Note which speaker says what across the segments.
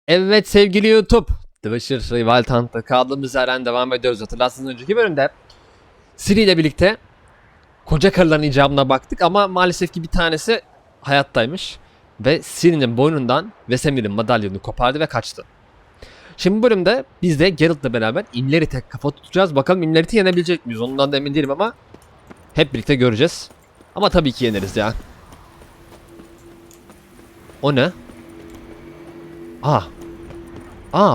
Speaker 1: Evet sevgili YouTube, Dıvışır Rival Tant'ta kaldığımız yerden devam ediyoruz. Hatırlarsınız önceki bölümde Siri ile birlikte koca karıların icabına baktık ama maalesef ki bir tanesi hayattaymış. Ve Siri'nin boynundan Vesemir'in madalyonunu kopardı ve kaçtı. Şimdi bu bölümde biz de Geralt'la beraber İmlerith'e kafa tutacağız. Bakalım İmlerith'i yenebilecek miyiz? Ondan da emin değilim ama hep birlikte göreceğiz. Ama tabii ki yeneriz ya. O ne?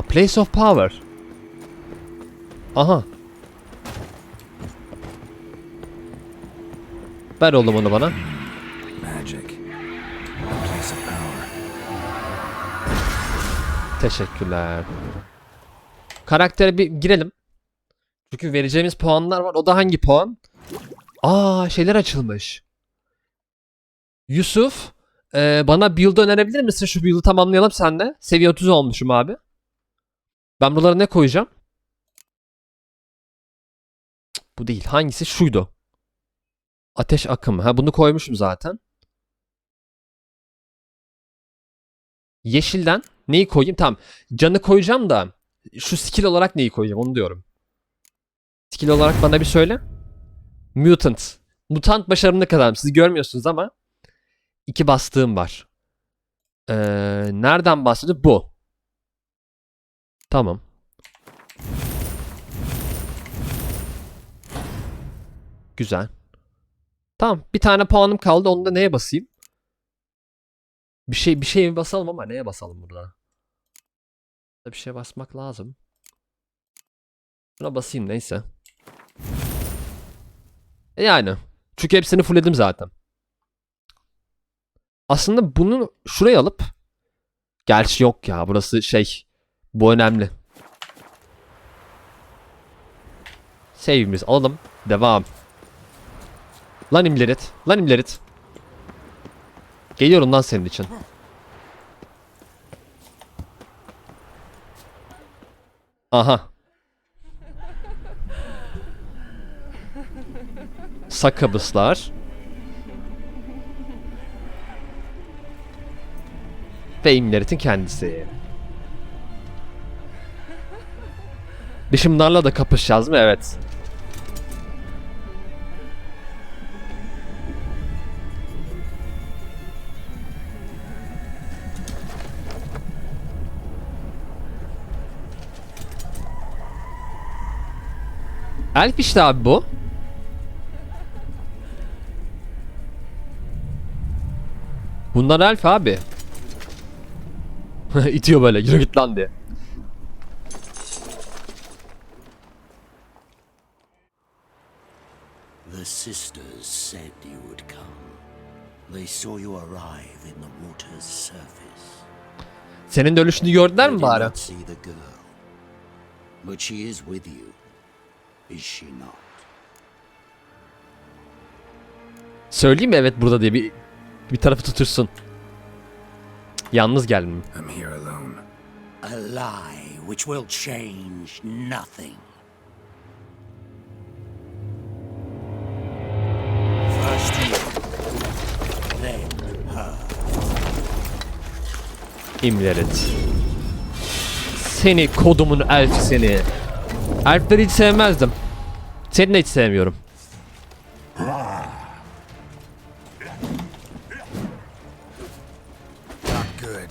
Speaker 1: Place of Power. Aha. Ver oğlum onu bana.
Speaker 2: Magic. Place of power.
Speaker 1: Teşekkürler. Karaktere bir girelim. Çünkü vereceğimiz puanlar var. O da hangi puan? Şeyler açılmış. Yusuf, bana build'ı önerebilir misin? Şu build'ı tamamlayalım senle. Seviye 30 olmuşum abi. Ben buralara ne koyacağım? Bu değil. Hangisi? Şuydu. Ateş akımı. Ha bunu koymuşum zaten. Yeşilden neyi koyayım? Tamam. Canı koyacağım da şu skill olarak neyi koyacağım onu diyorum. Skill olarak bana bir söyle. Mutant. Mutant başarımlı kadar. Siz görmüyorsunuz ama 2 bastığım var. Nereden bahsediyor? Bu. Tamam. Güzel. Tamam. Bir tane puanım kaldı. Onu da neye basayım? Bir şey basalım ama neye basalım burada? Bir şey basmak lazım. Buna basayım neyse. Yani. Çünkü hepsini fullledim zaten. Aslında bunu şuraya alıp. Gerçi yok ya. Burası şey. Bu önemli. Save'imizi alalım. Devam. Lan imlerit. Lan imlerit. Geliyorum lan senin için. Aha. Sakabıslar. Ve imleritin kendisi. Dışımlarla da kapışacağız mı? Evet. Elf işte abi bu. Bunlar elf abi. İtiyor böyle. Yürü git lan diye.
Speaker 3: The sisters said you would come. They saw you arrive in the water's surface.
Speaker 1: Senin de ölüşünü gördüler mi
Speaker 3: They did
Speaker 1: bari?
Speaker 3: not see the girl, but she is with you, is she not?
Speaker 1: Söyleyeyim mi evet burada diye bir tarafı tutursun. Yalnız geldim.
Speaker 2: I'm here alone.
Speaker 3: A lie which will change nothing. First you, then her.
Speaker 1: İmlerit. Seni kodumun elfi seni. Elfleri hiç sevmezdim. Seni de hiç sevmiyorum.
Speaker 2: Not good.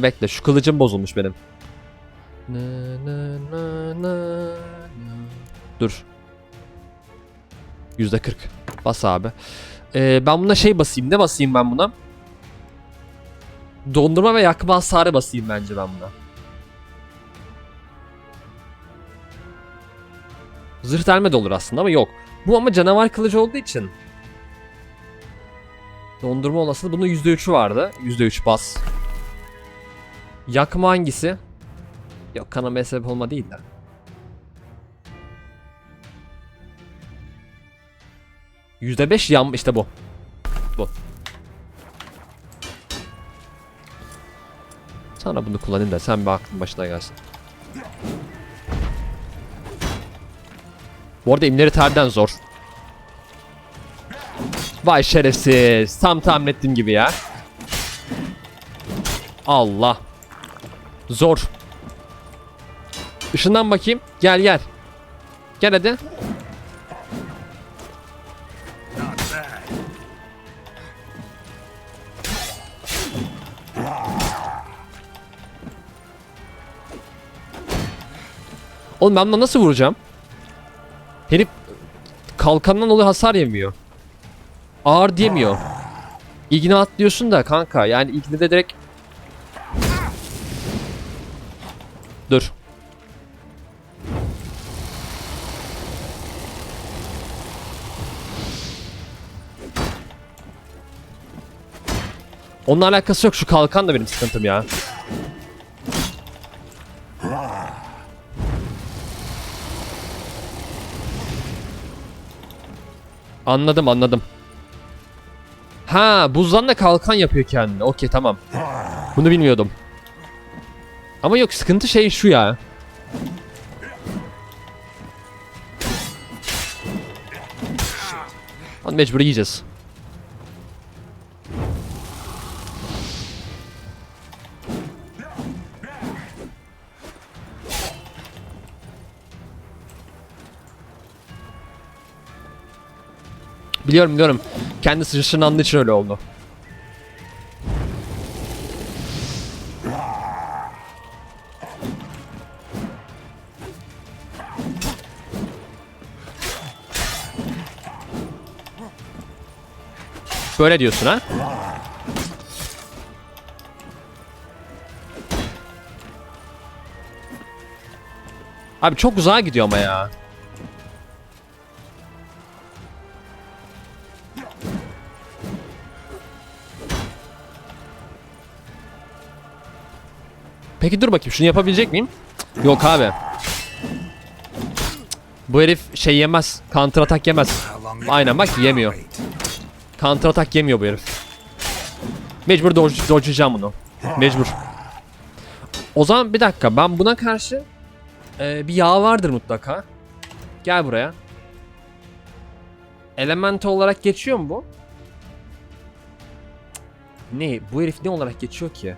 Speaker 1: Bekle şu kılıcım bozulmuş benim. Dur. %40. Bas abi. Ben buna şey basayım. Ne basayım ben buna? Dondurma ve yakma hasarı basayım bence ben buna. Zırh delme de olur aslında ama yok. Bu ama canavar kılıcı olduğu için. Dondurma olasılığı bunun %3'ü vardı. %3 bas. Yakma hangisi? Yok kanamaya sebep olma değil de. %5 yanma işte bu. Bu. Sana bunu kullanayım da sen bir aklın başına gelsin. Bu arada imleri terden zor. Vay şerefsiz. Tam tahmin ettiğim gibi ya. Allah. Zor. Işından bakayım. Gel gel. Gel hadi.
Speaker 2: Not bad.
Speaker 1: Oğlum ben buna nasıl vuracağım? Herif kalkandan dolayı hasar yemiyor. Ağır diyemiyor. İğne atlıyorsun da kanka. Yani ilgini de direkt... Dur. Onunla alakası yok. Şu kalkan da benim sıkıntım ya. Anladım anladım. Ha, buzdan da kalkan yapıyor kendine. Okey tamam. Bunu bilmiyordum. Ama yok, sıkıntı şey şu ya. Lan mecbur yiyeceğiz. Biliyorum biliyorum. Kendisi ışınlandığı için öyle oldu. Böyle diyorsun ha? Abi çok uzağa gidiyor ama ya. Peki dur bakayım, şunu yapabilecek miyim? Cık, yok abi. Bu herif şey yemez. Counter atak yemez. Aynen bak, yemiyor. Counter atak yemiyor bu herif. Mecbur dodge'layacağım bunu. Mecbur. O zaman bir dakika, ben buna karşı bir yağ vardır mutlaka. Gel buraya. Element olarak geçiyor mu bu? Ne? Bu herif ne olarak geçiyor ki?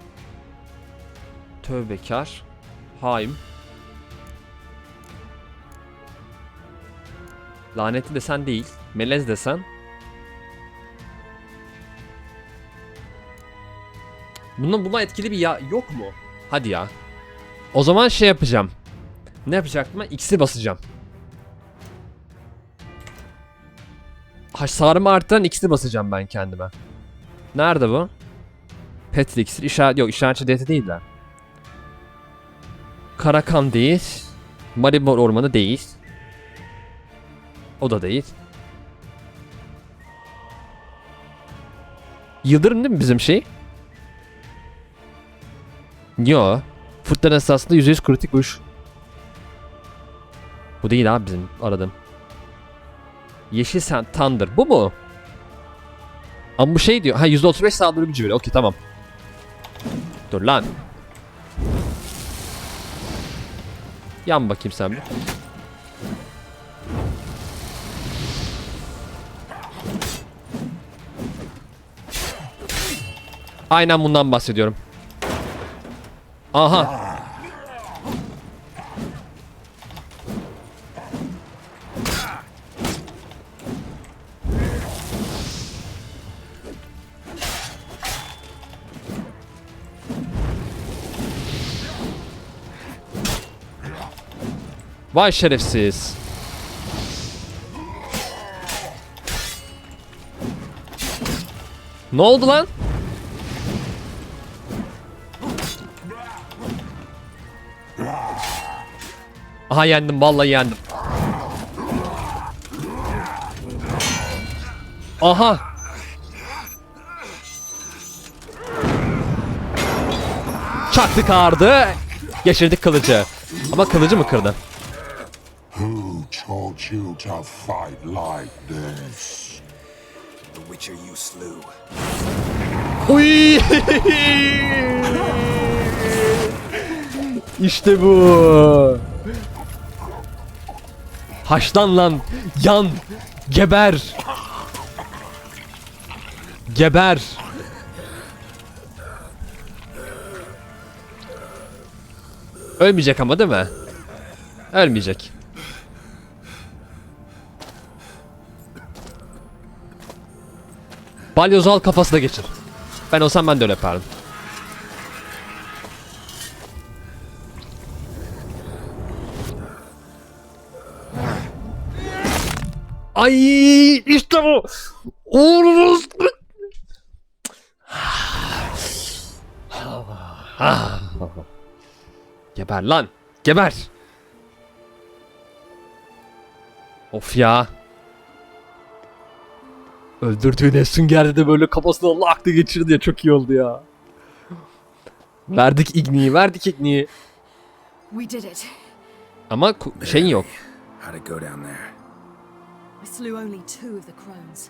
Speaker 1: Tövbekar. Haim. Lanetli desen değil. Melez desen. Buna etkili bir yağ yok mu? Hadi ya. O zaman şey yapacağım. Ne yapacaktım ben? X'i basacağım. Hasarımı arttıran X'i basacağım ben kendime. Nerede bu? Petri iksir. İşaret yok. İşaretçi diyeti değil de. Karakan değil. Maribor ormanı değil. O da değil. Yıldırım değil mi bizim şey? Yo. Fırtına esasında %100 kritik vuruş. Bu değil abi bizim aradığım. Yeşil sen Thunder. Bu mu? Ama bu şey diyor. Ha, %35 saldırı gücü veriyor. Okey tamam. Dur lan. Yan bakayım sen bir. Aynen bundan bahsediyorum. Aha. Vay şerefsiz. Ne oldu lan? Aha yendim, vallahi yendim. Aha. Çaktık ağırdı. Geçirdik kılıcı. Ama kılıcı mı kırdı?
Speaker 4: Who taught you to fight like this?
Speaker 2: The Witcher you slew.
Speaker 1: Uy! İşte bu. Haşlan lan. Yan. Geber. Geber. Ölmeyecek ama değil mi? Ölmeyecek. Balyozu al kafasına geçir. Ben olsam ben de öyle yapardım. Ay işte bu. Uğuruz. Geber lan. Geber. Of ya. Öldürdüğüne süngerde de böyle kafasına Allah aklı geçirdi ya, çok iyi oldu ya. Verdik igniyi, verdik igniyi.
Speaker 5: We did it.
Speaker 1: Ama şeyin yok.
Speaker 2: How'd it go down there?
Speaker 5: We slew only 2 of the crones.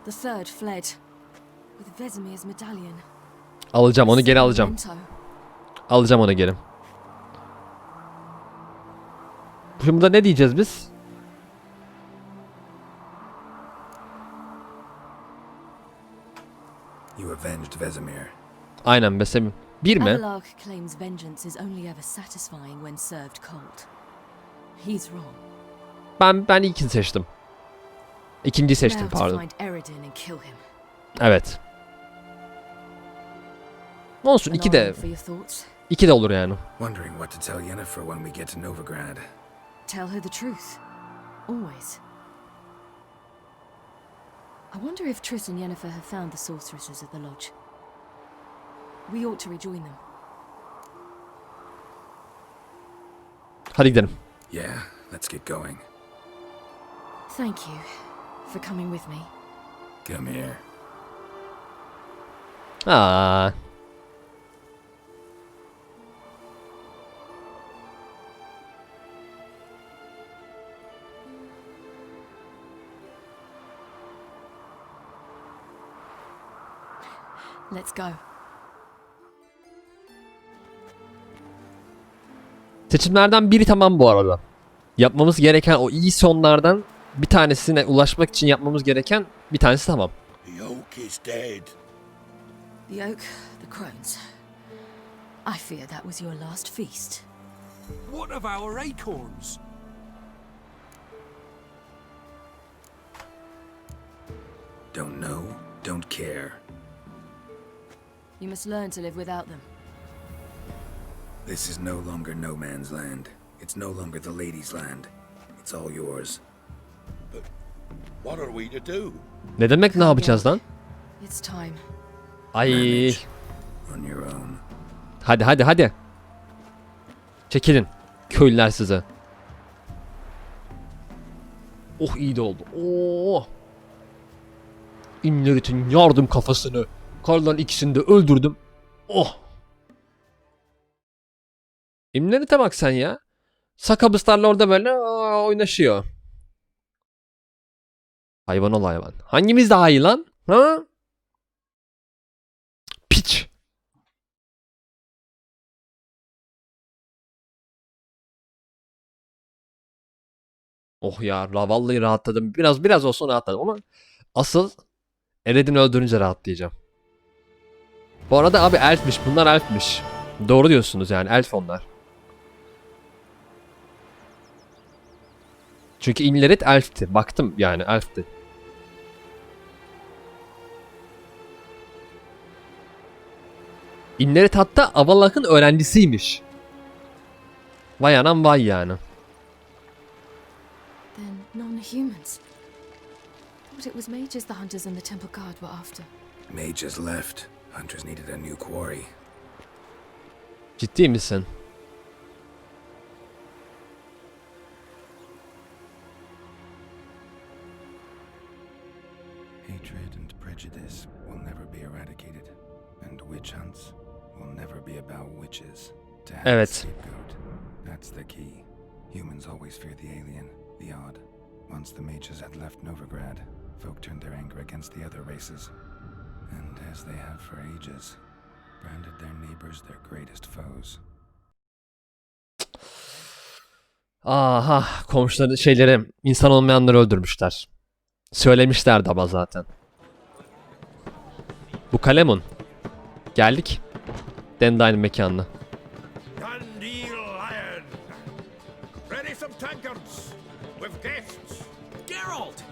Speaker 5: The third fled with Vesemir's medallion.
Speaker 1: Alacağım onu geri alacağım.
Speaker 5: Memento.
Speaker 1: Alacağım onu geri. Şimdi burada ne diyeceğiz biz?
Speaker 2: You avenged Vesemir.
Speaker 1: Aynen Besemir. Bir mi?
Speaker 5: Abelard claims vengeance is only ever satisfying when served cold. He's wrong.
Speaker 1: Ben ilkini seçtim. İkinciyi seçtim,
Speaker 5: Now to
Speaker 1: pardon.
Speaker 5: find Eredin and kill him.
Speaker 1: Evet. Olsun,
Speaker 5: An
Speaker 1: iki de.
Speaker 5: iron for your thoughts.
Speaker 1: İki de olur yani.
Speaker 2: Wondering what to tell Yennefer when we get to Novigrad.
Speaker 5: Tell her the truth. Always. I wonder if Triss and Yennefer have found the sorceresses at the lodge. We ought to rejoin them.
Speaker 1: Hadi gidelim.
Speaker 2: Yeah, let's get going.
Speaker 5: Thank you for coming with me.
Speaker 2: Come here.
Speaker 1: Aa.
Speaker 5: Let's go.
Speaker 1: Seçimlerden biri tamam bu arada. Yapmamız gereken o iyi sonlardan bir tanesine ulaşmak için yapmamız gereken bir tanesi tamam.
Speaker 3: The oak is dead.
Speaker 5: The oak, the crones. I fear that was your last feast.
Speaker 3: What of our acorns?
Speaker 2: Don't know, don't care.
Speaker 5: You must learn to live without them.
Speaker 2: This is no longer no man's land. It's no longer the lady's land. It's all yours.
Speaker 3: What are we to do?
Speaker 1: Ne demek ne yapacağız lan?
Speaker 5: It's time.
Speaker 1: Ay.
Speaker 2: Manage on your own.
Speaker 1: Hadi hadi hadi. Çekilin. Köylüler size. Oh iyi de oldu. Oh. İnlerit'in yardım kafasını. Karlan ikisini de öldürdüm. Oh. İnlerit'e bak sen ya. Sakabıslarla orada böyle oynaşıyor. Hayvan ol hayvan. Hangimiz daha iyi lan? Ha? Piç. Oh ya, vallahi rahatladım. Biraz olsun rahatladım ama asıl Eredin'i öldürünce rahatlayacağım. Bu arada abi elfmiş. Bunlar elfmiş. Doğru diyorsunuz yani, elf onlar. Çünkü İnlerit elfti. Baktım yani elfti. İnlerit hatta Avalak'ın öğrencisiymiş. Vay anam vay yani.
Speaker 5: Then non-humans. Thought it was mages the hunters and the temple guard were after.
Speaker 2: Mages left. Hunters needed a new quarry.
Speaker 1: Ciddi misin?
Speaker 2: Hatred and prejudice will never be eradicated, and witch hunts will never be about witches. To have a
Speaker 1: Evet.
Speaker 2: scapegoat, that's the key. Humans always fear the alien, the odd. Once the mages had left Novigrad, folk turned their anger against the other races, and as they have for ages, branded their neighbors their greatest foes.
Speaker 1: Aha, komşuları insan olmayanları öldürmüşler. Söylemişlerdi ama zaten. Bu Kalemun. Geldik. Dandelion mekanına.
Speaker 6: Dandelion! Ready some tankards with guests.
Speaker 7: Geralt!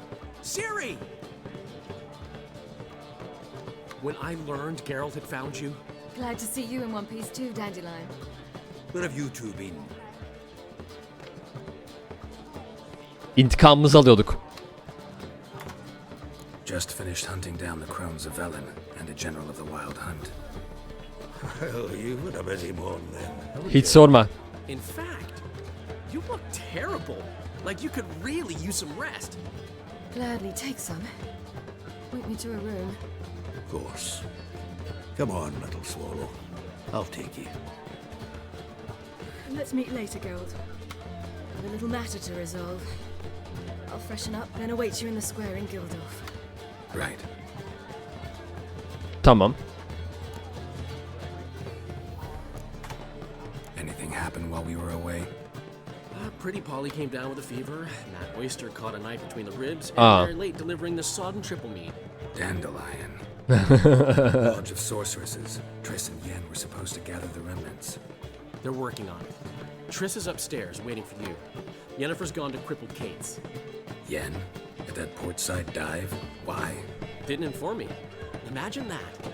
Speaker 7: Ciri! When I learned Geralt had found you,
Speaker 5: Glad to see you in one piece too, Dandelion.
Speaker 3: Where have you two been?
Speaker 1: İntikamımızı alıyorduk.
Speaker 2: Just finished hunting down the crones of Velen and a general of the Wild Hunt.
Speaker 3: Well, you were a busy morning then.
Speaker 1: Hiç sorma.
Speaker 7: in fact, you look terrible. Like you could really use some rest.
Speaker 5: Gladly take some. Point me to a room.
Speaker 3: Of course. Come on, little swallow. I'll take you.
Speaker 5: Let's meet later, Geralt. I've a little matter to resolve. I'll freshen up, then await you in the square in Gildorf.
Speaker 2: Right.
Speaker 1: Tamam.
Speaker 2: Anything happen while we were away?
Speaker 7: Pretty Polly came down with a fever. Matt Oyster caught a knife between the ribs, and very late delivering the sodden triple meat.
Speaker 2: Dandelion. Lodge of sorceresses. Triss and Yen were supposed to gather the remnants.
Speaker 7: They're working on it. Triss is upstairs, waiting for you. Yennefer's gone to crippled Kate's.
Speaker 2: Yen? At that portside dive? Why?
Speaker 7: Didn't inform me. Imagine that.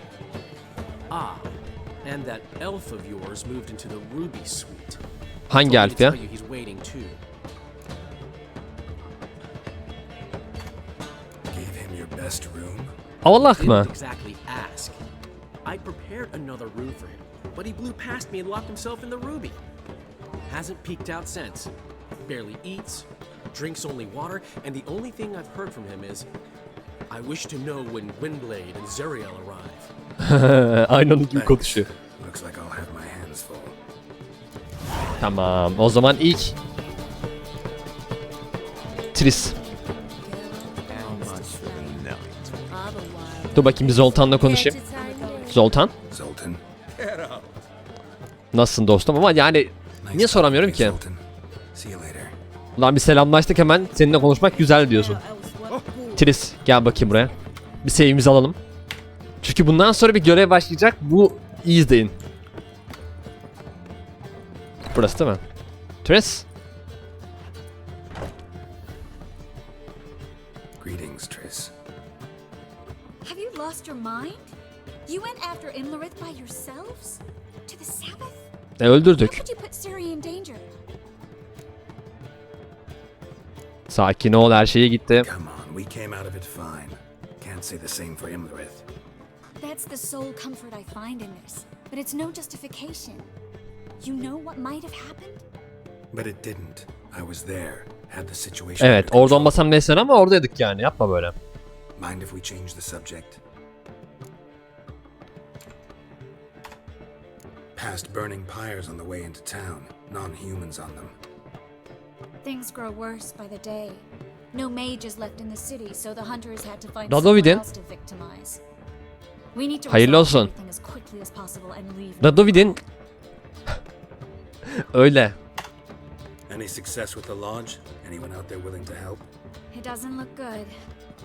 Speaker 7: Ah, and that elf of yours moved into the Ruby Suite.
Speaker 1: Hangi
Speaker 7: Told me to
Speaker 1: elf ya?
Speaker 7: tell you he's waiting too.
Speaker 2: Gave him your best room?
Speaker 1: Avlak mı?
Speaker 7: Didn't exactly ask. I prepared another room for him, but he blew past me and locked himself in the Ruby. Hasn't peeked out since. Barely eats, drinks only water, and the only thing I've heard from him is, I wish to know when Windblade and Zeriel arrive.
Speaker 1: Aynı onun gibi konuşuyor.
Speaker 2: Looks like I'll have my hands full.
Speaker 1: Tamam. O zaman ilk Triss. Dur bakayım bir Zoltan'la konuşayım. Zoltan,
Speaker 2: Zoltan.
Speaker 1: nasılsın dostum? Ama yani niye soramıyorum ki?
Speaker 2: Zoltan. See you later.
Speaker 1: Ulan bir selamlaştık hemen. Seninle konuşmak güzel diyorsun. Triss gel bakayım buraya. Bir save'imizi alalım. Çünkü bundan sonra bir görev başlayacak. Bu iyi izleyin. Burası değil mi? Triss.
Speaker 2: Greetings, Triss.
Speaker 8: Have you lost your mind? You went after Imlerith by yourselves? To the Sabbath? How
Speaker 1: Öldürdük.
Speaker 8: could you put Ciri in danger?
Speaker 1: Sakin ol, her şeye gitti.
Speaker 2: Come on, we came out of it fine. Can't say the same for Imlerith.
Speaker 8: That's the sole comfort I find in this. But it's no justification. You know what might have happened?
Speaker 2: But it didn't. I was there. Had the situation
Speaker 1: Evet,
Speaker 2: under
Speaker 1: orada
Speaker 2: control.
Speaker 1: olmasam neyse ama oradaydık yani. Yapma böyle.
Speaker 2: Mind if we change the subject? Past burning pyres on the way into town. Non-humans on them.
Speaker 8: Things grow worse by the day. No mages left in the city, so the hunters had to find
Speaker 1: Radovid'in.
Speaker 8: someone else to victimize. We need to
Speaker 1: Hayırlı
Speaker 8: resolve
Speaker 1: olsun.
Speaker 8: everything as quickly as possible and leave.
Speaker 1: Radovid'in öyle.
Speaker 2: Any success with the lodge? Anyone out there willing to help?
Speaker 8: It doesn't look good.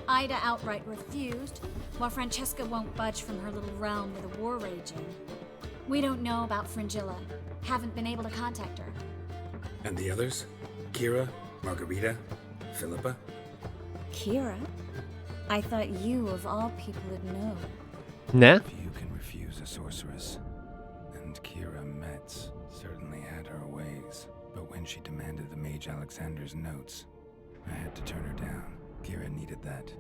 Speaker 8: Ida outright refused, while Francesca won't budge from her little realm with a war raging. We don't know about Fringilla. Haven't been able to contact her.
Speaker 2: And the others? Kira? Margarita? Philippa?
Speaker 8: Kira? I thought you, of all people, would know.
Speaker 1: Ne?
Speaker 2: Few can refuse a sorceress. And Kira Metz certainly had her ways. But when she demanded the Mage Alexander's notes, I had to turn her down. Kira needed that,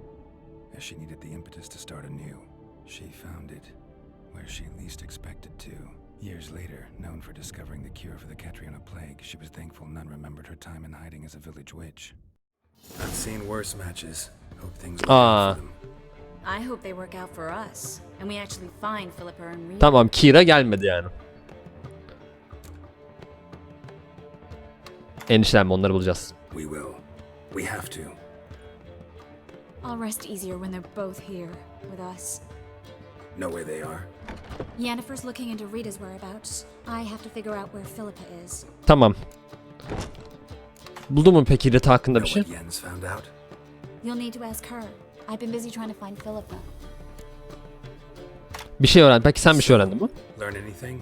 Speaker 2: as she needed the impetus to start anew. She found it where she least expected to. Years later, known for discovering the cure for the Catriona plague, she was thankful none remembered her time in hiding as a village witch. I've seen worse matches. Hope things work out for them.
Speaker 8: I hope they work out for us, and we actually find Philippa and Rita.
Speaker 1: Tamam, Kira gelmedi yani. Endişelenme, onları bulacağız.
Speaker 2: We will. We have to.
Speaker 8: I'll rest easier when they're both here with us.
Speaker 2: Know where they are?
Speaker 8: Yennefer's looking into Rita's whereabouts. I have to figure out where Philippa is.
Speaker 1: Tamam. Buldun mu peki Rita hakkında bir
Speaker 2: Know
Speaker 1: şey?
Speaker 2: what Yen's found out?
Speaker 8: You'll need to ask her. I've been busy trying to find Philippa.
Speaker 1: Bir şey öğren. Peki sen bir şey öğrendin mi?
Speaker 2: Learn anything?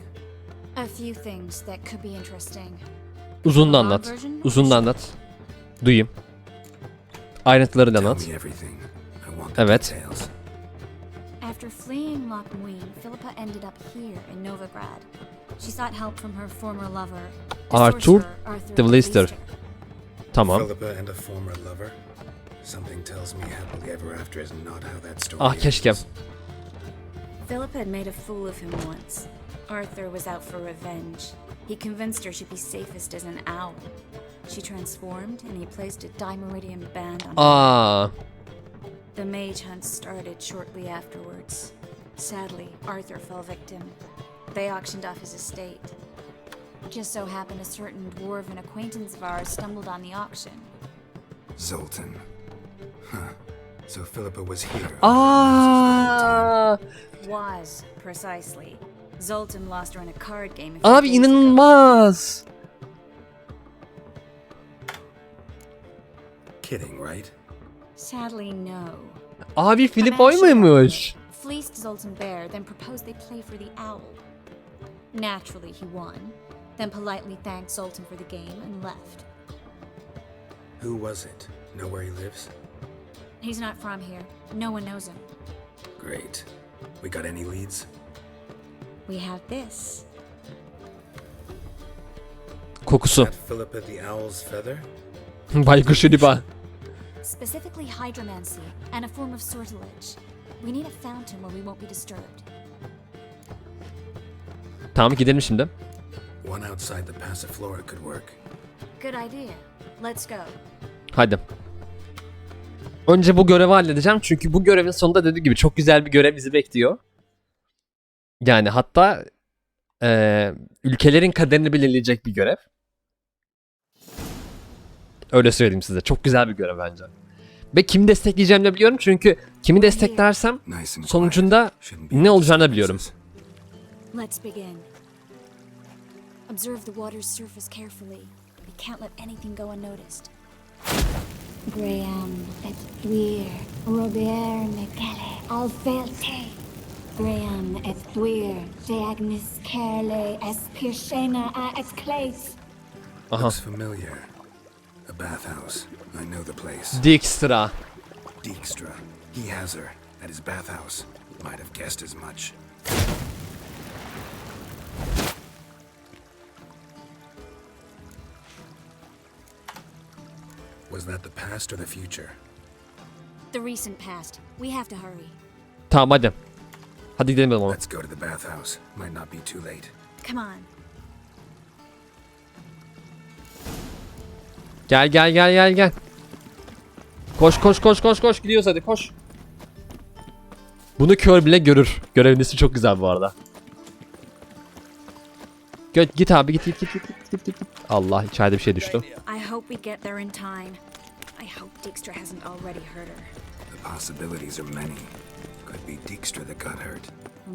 Speaker 8: A few things that could be interesting.
Speaker 1: Uzun da anlat. Uzun da anlat. Duyayım. Ayrıntıları da
Speaker 2: Tell
Speaker 1: anlat.
Speaker 2: me everything. I want the
Speaker 1: Evet.
Speaker 2: details.
Speaker 8: After fleeing Loch Muin, Philippa ended up here in Novigrad. She sought help from her former lover, the
Speaker 1: Arthur
Speaker 8: sorcerer Arthur
Speaker 1: the Lister. Tamam.
Speaker 2: Philippa and a former lover? Something tells me happily ever after is not how that story
Speaker 1: Ah keşke.
Speaker 2: ends.
Speaker 8: Philippa had made a fool of him once. Arthur was out for revenge. He convinced her she'd be safest as an owl. She transformed, and he placed a dimeridium band on her.
Speaker 1: Aa.
Speaker 8: The mage hunt started shortly afterwards. Sadly, Arthur fell victim. They auctioned off his estate. Just so happened a certain dwarven acquaintance of ours stumbled on the auction.
Speaker 2: Zoltan. Huh. So Philippa was here.
Speaker 1: Aa.
Speaker 8: Was, precisely. Zoltan lost her in a card game.
Speaker 1: Abi inanılmaz.
Speaker 2: Kidding, right?
Speaker 8: Sadly, no.
Speaker 1: Abi Philip oy muymuş?
Speaker 8: Fleeced Zoltan Bear, then proposed they play for the owl. Naturally, he won, then politely thanked Zoltan for the game and left.
Speaker 2: Who was it? Know where he lives?
Speaker 8: He's not from here. No one knows him.
Speaker 2: Great. We got any leads?
Speaker 8: We have this.
Speaker 1: Kokusu.
Speaker 2: That Philippa the Owl's feather?
Speaker 1: Baykuş Liba.
Speaker 8: Specifically hydromancy and a form of sortilege. We need a fountain where we won't be disturbed.
Speaker 1: Tamam gidelim şimdi.
Speaker 2: One outside the Passiflora could work.
Speaker 8: Good idea. Let's go.
Speaker 1: Hadi. Önce bu görevi halledeceğim çünkü bu görevin sonunda dediğim gibi çok güzel bir görev bizi bekliyor. Yani hatta ülkelerin kaderini belirleyecek bir görev. Öyle söyleyeyim size. Çok güzel bir görev bence. Ve kimi destekleyeceğimi de biliyorum çünkü kimi desteklersem
Speaker 2: Nice and quiet.
Speaker 1: sonucunda
Speaker 2: Shouldn't be
Speaker 1: ne olacağını biliyorum.
Speaker 8: Let's begin. Observe the water's surface carefully. We can't let anything go unnoticed. Graham, et thuir, Robert Mekele, alfelte. Graham, et thuir, de agnis kerle, espirshena a et clays.
Speaker 1: Aha.
Speaker 2: Looks familiar. A bathhouse. I know the place.
Speaker 1: Dijkstra.
Speaker 2: Dijkstra. He has her. At his bathhouse. Might have guessed as much. Was that the past or the future?
Speaker 8: The recent past. We have to hurry.
Speaker 1: Tamam hadi. Hadi gidelim o zaman.
Speaker 2: Let's go to the bathhouse. Might not be too late.
Speaker 8: Come on.
Speaker 1: Gel. Koş gidiyoruz hadi koş. Bunu kör bile görür. Görevlisi çok güzel bu arada. Git abi git. Allah içeride bir şey düştü.
Speaker 8: I hope we get there in time. I hope Dijkstra hasn't already hurt her.
Speaker 2: The possibilities are many. Could be Dijkstra that got hurt.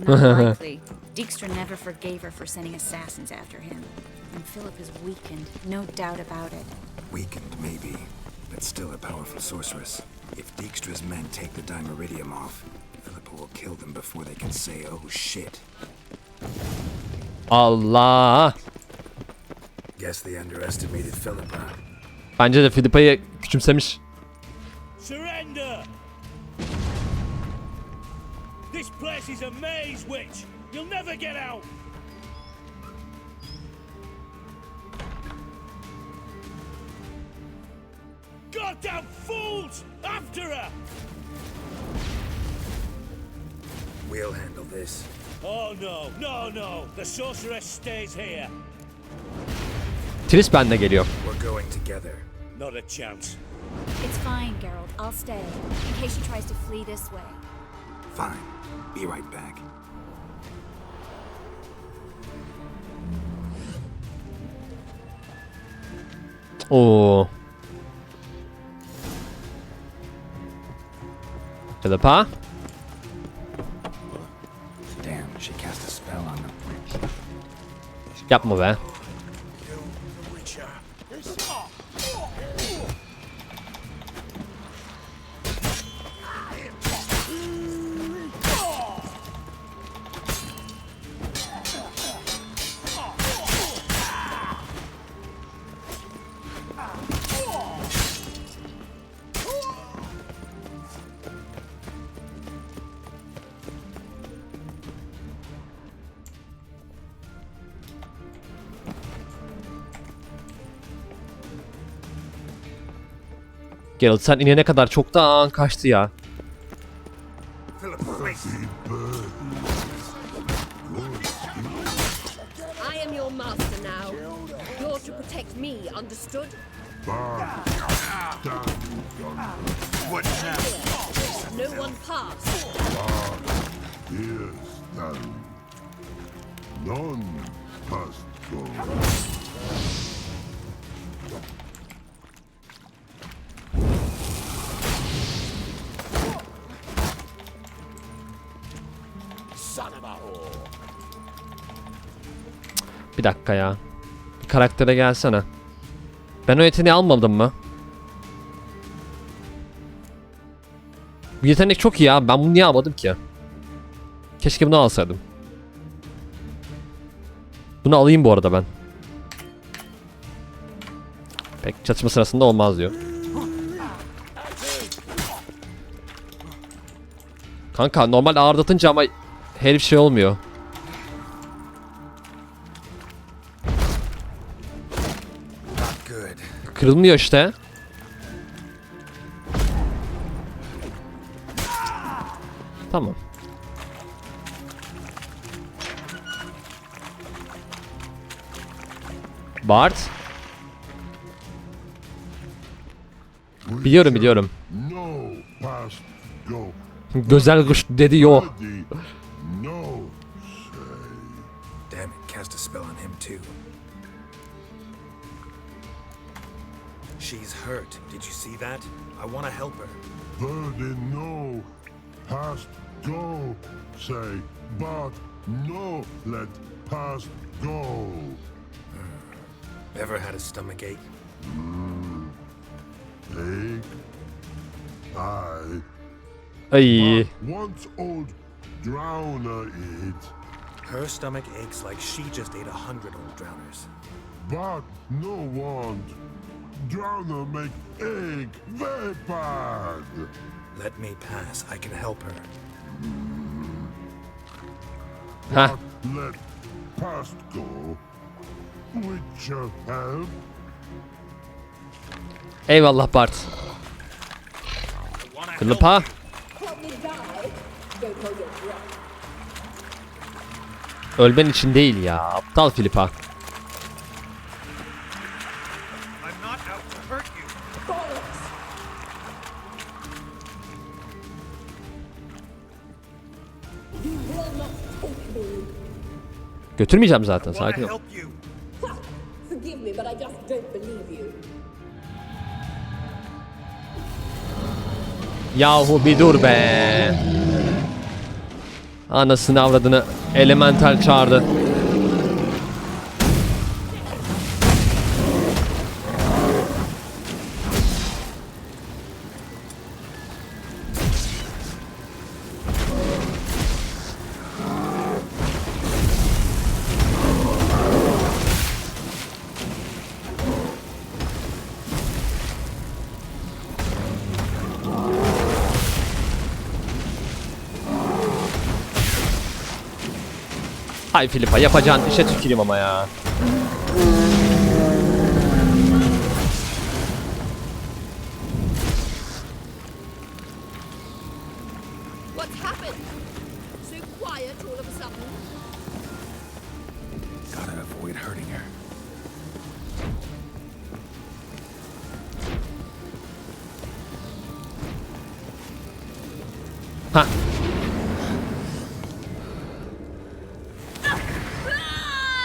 Speaker 8: Not likely. Dijkstra never forgave her for sending assassins after him. And Philip is weakened, no doubt about it.
Speaker 2: Weakened, maybe, but still a powerful sorceress. If Dijkstra's men take the dimeridium off, Philippa will kill them before they can say, oh shit.
Speaker 1: Allah.
Speaker 2: Guess they underestimated Philippa.
Speaker 1: Bence de Philippa'yı küçümsemiş.
Speaker 6: Surrender! This place is a maze, witch! You'll never get out! Goddamn fools! After her!
Speaker 2: We'll handle this.
Speaker 6: Oh no! The sorceress stays here.
Speaker 1: Tris bende geliyor.
Speaker 2: We're going together.
Speaker 6: Not a chance.
Speaker 8: It's fine, Geralt. I'll stay, in case she tries to flee this way.
Speaker 2: Fine. Be right back.
Speaker 1: Oo. Philippa.
Speaker 2: Damn, she cast a spell on them.
Speaker 1: Yapma be. Geralt sen inene kadar çoktan kaçtı ya.
Speaker 9: I am your master now. You're to protect me, understood? No one pass.
Speaker 4: Here's down. None must go.
Speaker 3: Son of a whore.
Speaker 1: Bir dakika ya. Bir karaktere gelsene. Ben o yeteneği almadım mı? Bu yetenek çok iyi ya. Ben bunu niye almadım ki? Keşke bunu alsaydım. Bunu alayım bu arada ben. Pek çatışma sırasında olmaz diyor. Kanka normal ağırdatınca ama herif şey olmuyor. Kırılmıyor işte. Tamam. Bart. Biliyorum.
Speaker 4: No past go.
Speaker 1: Güzel kuş dedi yo.
Speaker 4: Ready. No say.
Speaker 2: Damn it, cast a spell on him too. She's hurt. Did you see that? I want to help her.
Speaker 4: Birdie no past go say, but no let past go.
Speaker 2: Ever had a stomach ache?
Speaker 4: Take I
Speaker 1: Ay.
Speaker 4: once old drowner eat,
Speaker 2: Her stomach aches like she just ate 100 old drowners.
Speaker 4: but no want. Drowner make egg very bad.
Speaker 2: Let me pass. I can help her.
Speaker 1: Ha.
Speaker 4: But let past go. Which help.
Speaker 1: Eyvallah Bart. Kılıpa. Ölmen için değil ya. Aptal Filipa. Götürmeyeceğim zaten. Sakin ol.
Speaker 9: Forgive me, but I just don't believe you.
Speaker 1: Yahu bir dur be. Anasını avradını elemental çağırdı. Hay Filipa yapacağın işe tüküreyim ama ya.
Speaker 9: What's happened? So quiet all of a sudden.
Speaker 2: Gotta avoid hurting her.
Speaker 1: Ha.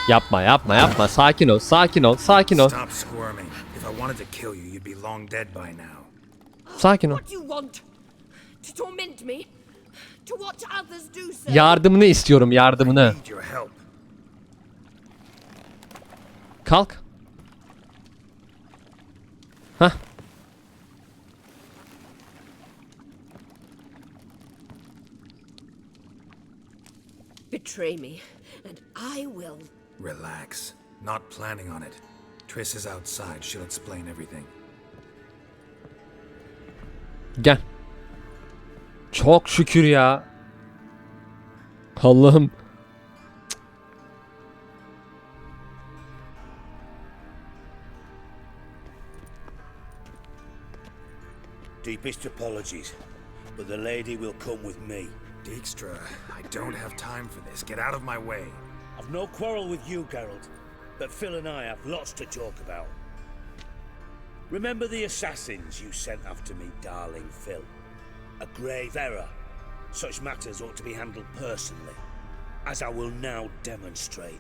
Speaker 1: Yapma. Sakin ol.
Speaker 2: Stop squirming. If I wanted to kill you, you'd be long dead by now.
Speaker 1: Sakin ol.
Speaker 9: What do you want? To torment me? To watch others do so?
Speaker 1: Yardımını istiyorum, yardımını.
Speaker 2: Need your help.
Speaker 1: Kalk. Hah.
Speaker 9: Betray me, and I will.
Speaker 2: Relax. Not planning on it. Triss is outside. She'll explain everything.
Speaker 1: Gel. Çok şükür ya. Allah'ım.
Speaker 6: Deepest apologies, but the lady will come with me.
Speaker 2: Dijkstra, I don't have time for this. Get out of my way.
Speaker 6: I've no quarrel with you, Geralt, but Phil and I have lots to talk about. Remember the assassins you sent after me, darling Phil? A grave error. Such matters ought to be handled personally, as I will now demonstrate.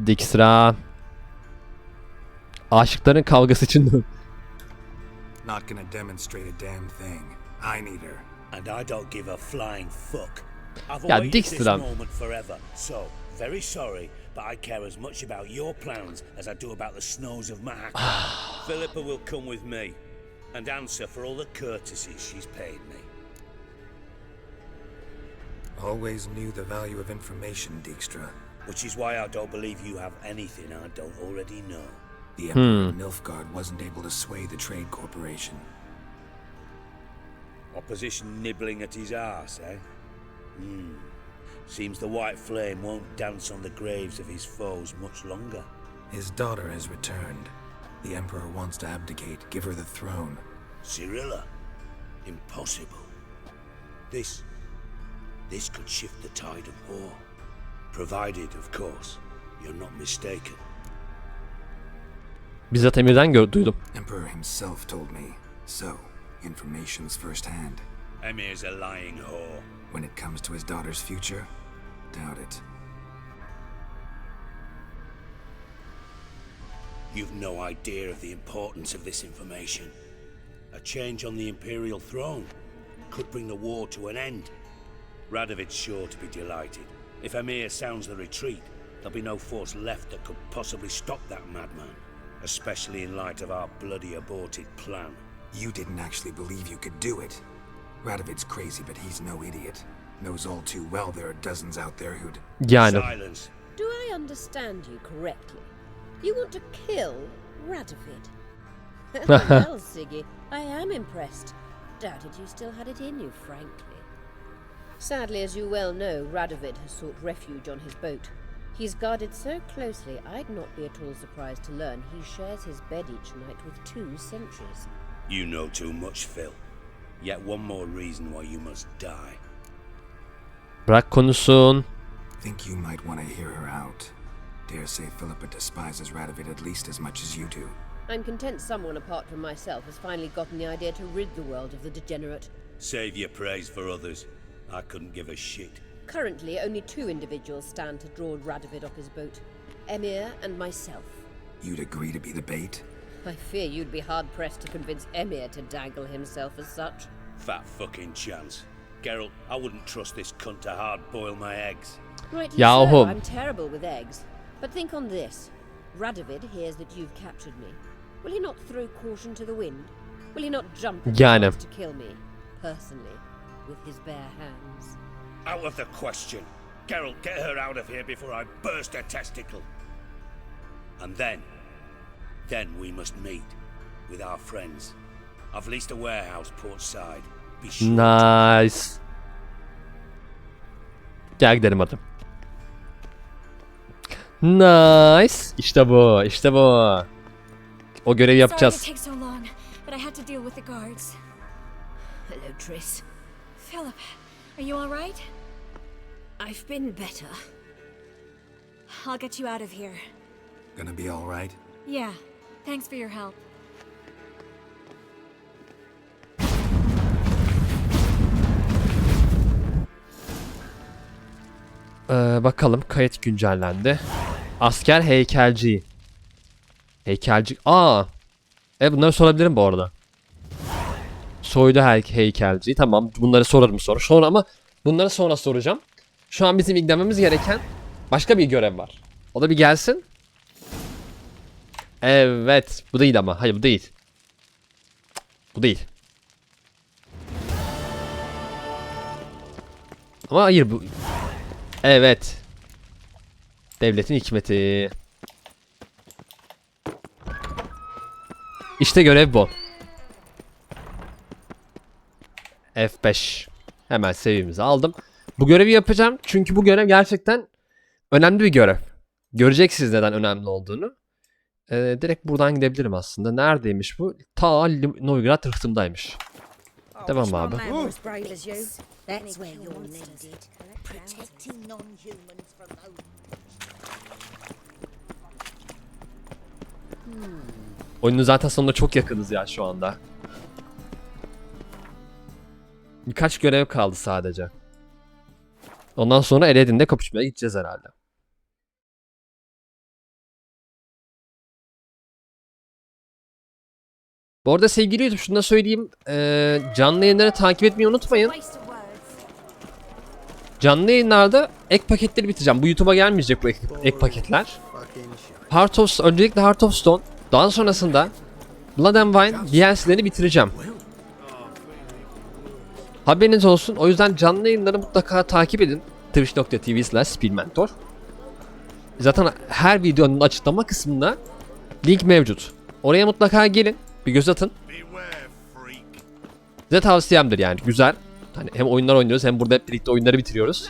Speaker 1: Dijkstra. Aşıkların kavgası için.
Speaker 2: Not gonna demonstrate a damn thing. I need her.
Speaker 6: And I don't give a flying fuck. I've
Speaker 1: Ya
Speaker 6: awaited this
Speaker 1: Dijkstra.
Speaker 6: moment forever, so very sorry, but I care as much about your plans as I do about the snows of Mahaka. Philippa will come with me and answer for all the courtesies she's paid me.
Speaker 2: Always knew the value of information, Dijkstra.
Speaker 6: Which is why I don't believe you have anything I don't already know.
Speaker 2: The Emperor of Nilfgaard wasn't able to sway the Trade Corporation.
Speaker 6: Opposition nibbling at his arse, eh? Seems the White Flame won't dance on the graves of his foes much longer.
Speaker 2: His daughter has returned. The Emperor wants to abdicate, give her the throne.
Speaker 6: Cyrilla? Impossible. This could shift the tide of war. Provided, of course, you're not mistaken.
Speaker 1: Bizzat Emir'den duydum.
Speaker 2: Emperor himself told me. So, information's firsthand.
Speaker 6: Emir's a lying whore.
Speaker 2: When it comes to his daughter's future, doubt it.
Speaker 6: You've no idea of the importance of this information. A change on the Imperial throne could bring the war to an end. Radovid's sure to be delighted. If Emir sounds the retreat, there'll be no force left that could possibly stop that madman. Especially in light of our bloody aborted plan.
Speaker 2: You didn't actually believe you could do it. Radovid's crazy, but he's no idiot. Knows all too well there are dozens out there who'd...
Speaker 1: Yani.
Speaker 6: Silence.
Speaker 9: Do I understand you correctly? You want to kill Radovid? Well, Siggy, I am impressed. Doubted you still had it in you, frankly. Sadly, as you well know, Radovid has sought refuge on his boat. He's guarded so closely, I'd not be at all surprised to learn he shares his bed each night with 2 sentries.
Speaker 6: You know too much, Phil. Yet one more reason why you must die.
Speaker 1: Bırak konuşsun.
Speaker 2: Think you might want to hear her out. Dare say Philippa despises Radovid at least as much as you do.
Speaker 9: I'm content someone apart from myself has finally gotten the idea to rid the world of the degenerate.
Speaker 6: Save your praise for others. I couldn't give a shit.
Speaker 9: Currently, only 2 individuals stand to draw Radovid off his boat. Emir and myself.
Speaker 2: You'd agree to be the bait?
Speaker 9: I fear you'd be hard-pressed to convince Emir to dangle himself as such.
Speaker 6: Fat fucking chance. Geralt, I wouldn't trust this cunt to hard-boil my eggs.
Speaker 9: Rightly
Speaker 1: Ya
Speaker 9: so,
Speaker 1: oğlum.
Speaker 9: I'm terrible with eggs. But think on this. Radovid hears that you've captured me. Will he not throw caution to the wind? Will he not jump at the
Speaker 1: Yani.
Speaker 9: chance to kill me, personally, with his bare hands?
Speaker 6: Out of the question. Geralt, get her out of here before I burst her testicle. And then we must meet with our friends. I've leased a warehouse portside. Be sure.
Speaker 1: Nice. Gel gidelim hadi. Nice. İşte bu. İşte bu. O görevi
Speaker 8: Sorry
Speaker 1: yapacağız.
Speaker 8: it takes so long, but I had to deal with the guards.
Speaker 9: Hello, Triss.
Speaker 8: Philip, are you all right?
Speaker 9: I've been better.
Speaker 8: I'll get you out of here.
Speaker 2: Gonna be alright?
Speaker 8: Yeah, thanks for your help.
Speaker 1: Bakalım kayıt güncellendi. Asker heykelci. Heykelci. Bunları sorabilirim bu arada. Soydu heykelci. Tamam, bunları sorarım sonra ama bunları sonra soracağım. Şu an bizim ilgilenmemiz gereken başka bir görev var. O da bir gelsin. Evet, bu değil ama. Hayır, bu değil. Bu değil. Ama hayır bu. Evet. Devletin hikmeti. İşte görev bu. F5. Hemen seviyemizi aldım. Bu görevi yapacağım çünkü bu görev gerçekten önemli bir görev. Göreceksiniz neden önemli olduğunu. Direkt buradan gidebilirim aslında. Neredeymiş bu? Ta Novigrad rıhtımdaymış. Devam abi.
Speaker 9: Man was brave as you. That's where you're needed. Protecting non-humans from those.
Speaker 1: Oyunun zaten sonuna çok yakınız ya şu anda. Birkaç görev kaldı sadece. Ondan sonra Eredin'de kapışmaya gideceğiz herhalde. Bu arada sevgili YouTube şunu da söyleyeyim. Canlı yayınları takip etmeyi unutmayın. Canlı yayınlarda ek paketleri bitireceğim. Bu YouTube'a gelmeyecek bu ek paketler. Öncelikle Heart of Stone. Daha sonrasında Blood and Wine DLC'lerini bitireceğim. Haberiniz olsun. O yüzden canlı yayınları mutlaka takip edin. Twitch.tv/spillmentor. Zaten her videonun açıklama kısmında link mevcut. Oraya mutlaka gelin. Bir göz atın. Size tavsiyemdir yani. Güzel. Hani hem oyunlar oynuyoruz hem burada hep birlikte oyunları bitiriyoruz.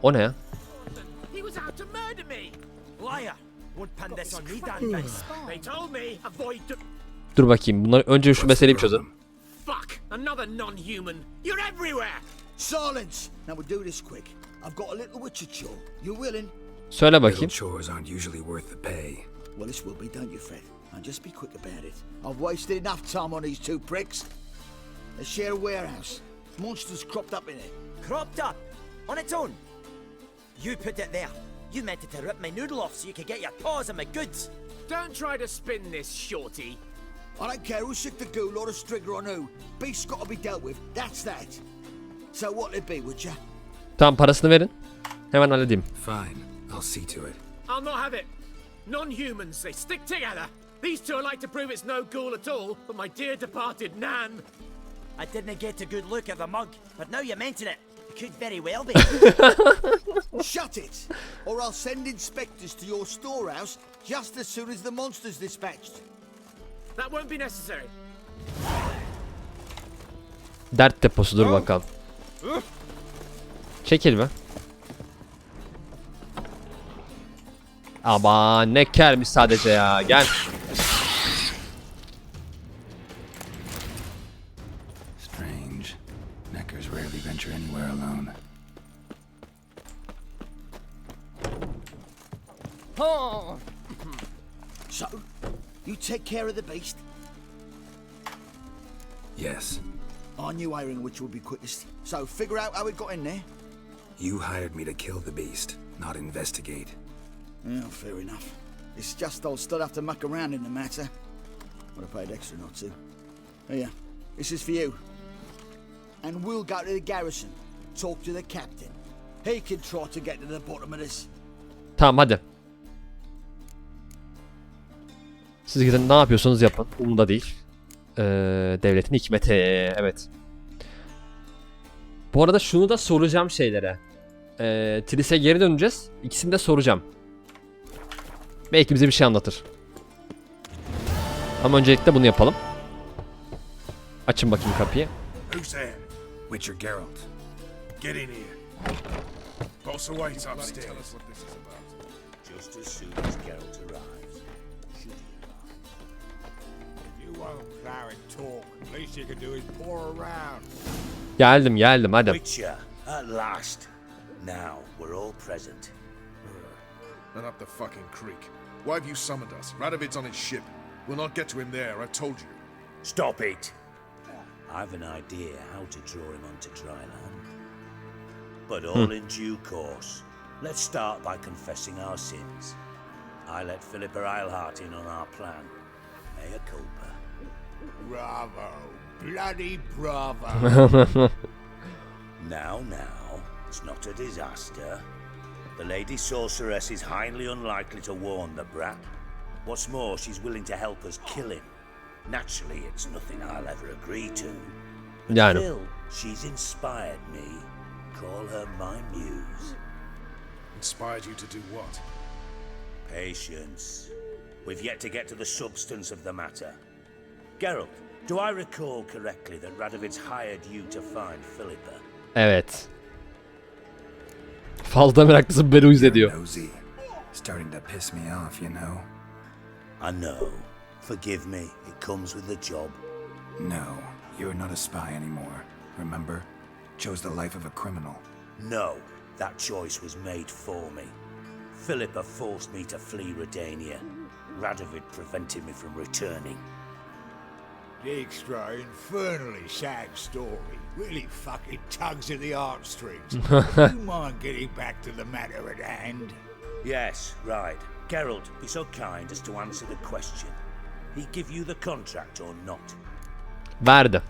Speaker 1: O ne ya? Dur bakayım. Bunları önce şu meseleyi bir çözelim.
Speaker 7: Fuck! Another non-human! You're everywhere!
Speaker 3: Silence! Now we'll do this quick. I've got a little witcher chore. You willing?
Speaker 1: Söyle
Speaker 2: Little
Speaker 1: bakayım.
Speaker 2: chores aren't usually worth the pay.
Speaker 3: Well, this will be, don't you, Fred? And just be quick about it. I've wasted enough time on these two pricks. They share a warehouse. Monsters cropped up in it.
Speaker 10: Cropped up? On its own? You put it there. You meant it to rip my noodle off so you could get your paws on my goods.
Speaker 7: Don't try to spin this, shorty.
Speaker 3: I don't care who sick the ghoul or the strigger on who. Beast's got to be dealt with. That's that. So what'll it be, would ya?
Speaker 1: Tamam, parasını verin. Hemen halledeyim.
Speaker 2: Fine, I'll see to it.
Speaker 7: I'll not have it. Non-humans, they stick together. These two are like to prove it's no ghoul at all, but my dear departed Nan.
Speaker 10: I didn't get a good look at the mug, but now you mention it, it could very well be.
Speaker 3: Shut it! Or I'll send inspectors to your storehouse just as soon as the monster's dispatched.
Speaker 7: That won't be necessary.
Speaker 1: Dert deposudur bakalım. Çekil be. Aman ne kermiş sadece ya. Gel.
Speaker 2: Strange. Neckers rarely venture anywhere alone.
Speaker 3: So, you take care of the beast?
Speaker 2: Yes.
Speaker 3: I knew hiring which would be quickest. So, figure out how it got in there.
Speaker 2: You hired me to kill the beast, not investigate.
Speaker 3: Yeah, fair enough. It's just I'll still have to muck around in the matter. Would have paid extra not to. Here, this is for you. And we'll go to the garrison, talk to the captain. He can try to get to the bottom of this.
Speaker 1: Tamam hadi. Siz gidin ne yapıyorsunuz yapın. Umurumda değil. Devletin hikmeti. Evet. Bu arada şunu da soracağım şeylere. Tris'e geri döneceğiz. İkisini de soracağım. Belki bize bir şey anlatır. Ama öncelikle bunu yapalım. Açın bakayım kapıyı.
Speaker 4: Who's there?
Speaker 2: Witcher Geralt.
Speaker 4: Get in here. Boss awaits upstairs.
Speaker 6: Just as soon as Geralt arrives, should he?
Speaker 4: You won't plow and talk. Least you can do is pour around.
Speaker 1: Geldim hadi.
Speaker 6: Witcher, at last. Now we're all present.
Speaker 4: And up the fucking creek. Why have you summoned us? Radovid's on his ship. We'll not get to him there, I told you.
Speaker 6: Stop it! I've an idea how to draw him onto dry land. But all in due course. Let's start by confessing our sins. I let Philippa Eilhart in on our plan. Mea culpa.
Speaker 4: Bravo. Bloody bravo.
Speaker 6: Now, it's not a disaster. The Lady Sorceress is highly unlikely to warn the brat. What's more, she's willing to help us kill him. Naturally, it's nothing I'll ever agree to. But
Speaker 1: Yani.
Speaker 6: still, she's inspired me. Call her my muse.
Speaker 4: Inspired you to do what?
Speaker 6: Patience. We've yet to get to the substance of the matter. Geralt, do I recall correctly that Radovid's hired you to find Philippa?
Speaker 1: Evet. Fazla meraklısın, beni uyuz ediyor.
Speaker 2: Nosy. Starting to piss me off, you know.
Speaker 6: I know. Forgive me, it comes with the job.
Speaker 2: No, You're not a spy anymore, remember? Chose the life of a criminal.
Speaker 6: No, that choice was made for me. Philippa forced me to flee Redania. Radovid prevented me from returning.
Speaker 11: Extra infernally sad story. Really fucking tugs at the heartstrings. Do you mind getting back to the matter at hand?
Speaker 6: Yes, right. Geralt, be so kind as to answer the question. He give you the contract or not?
Speaker 1: Verdi.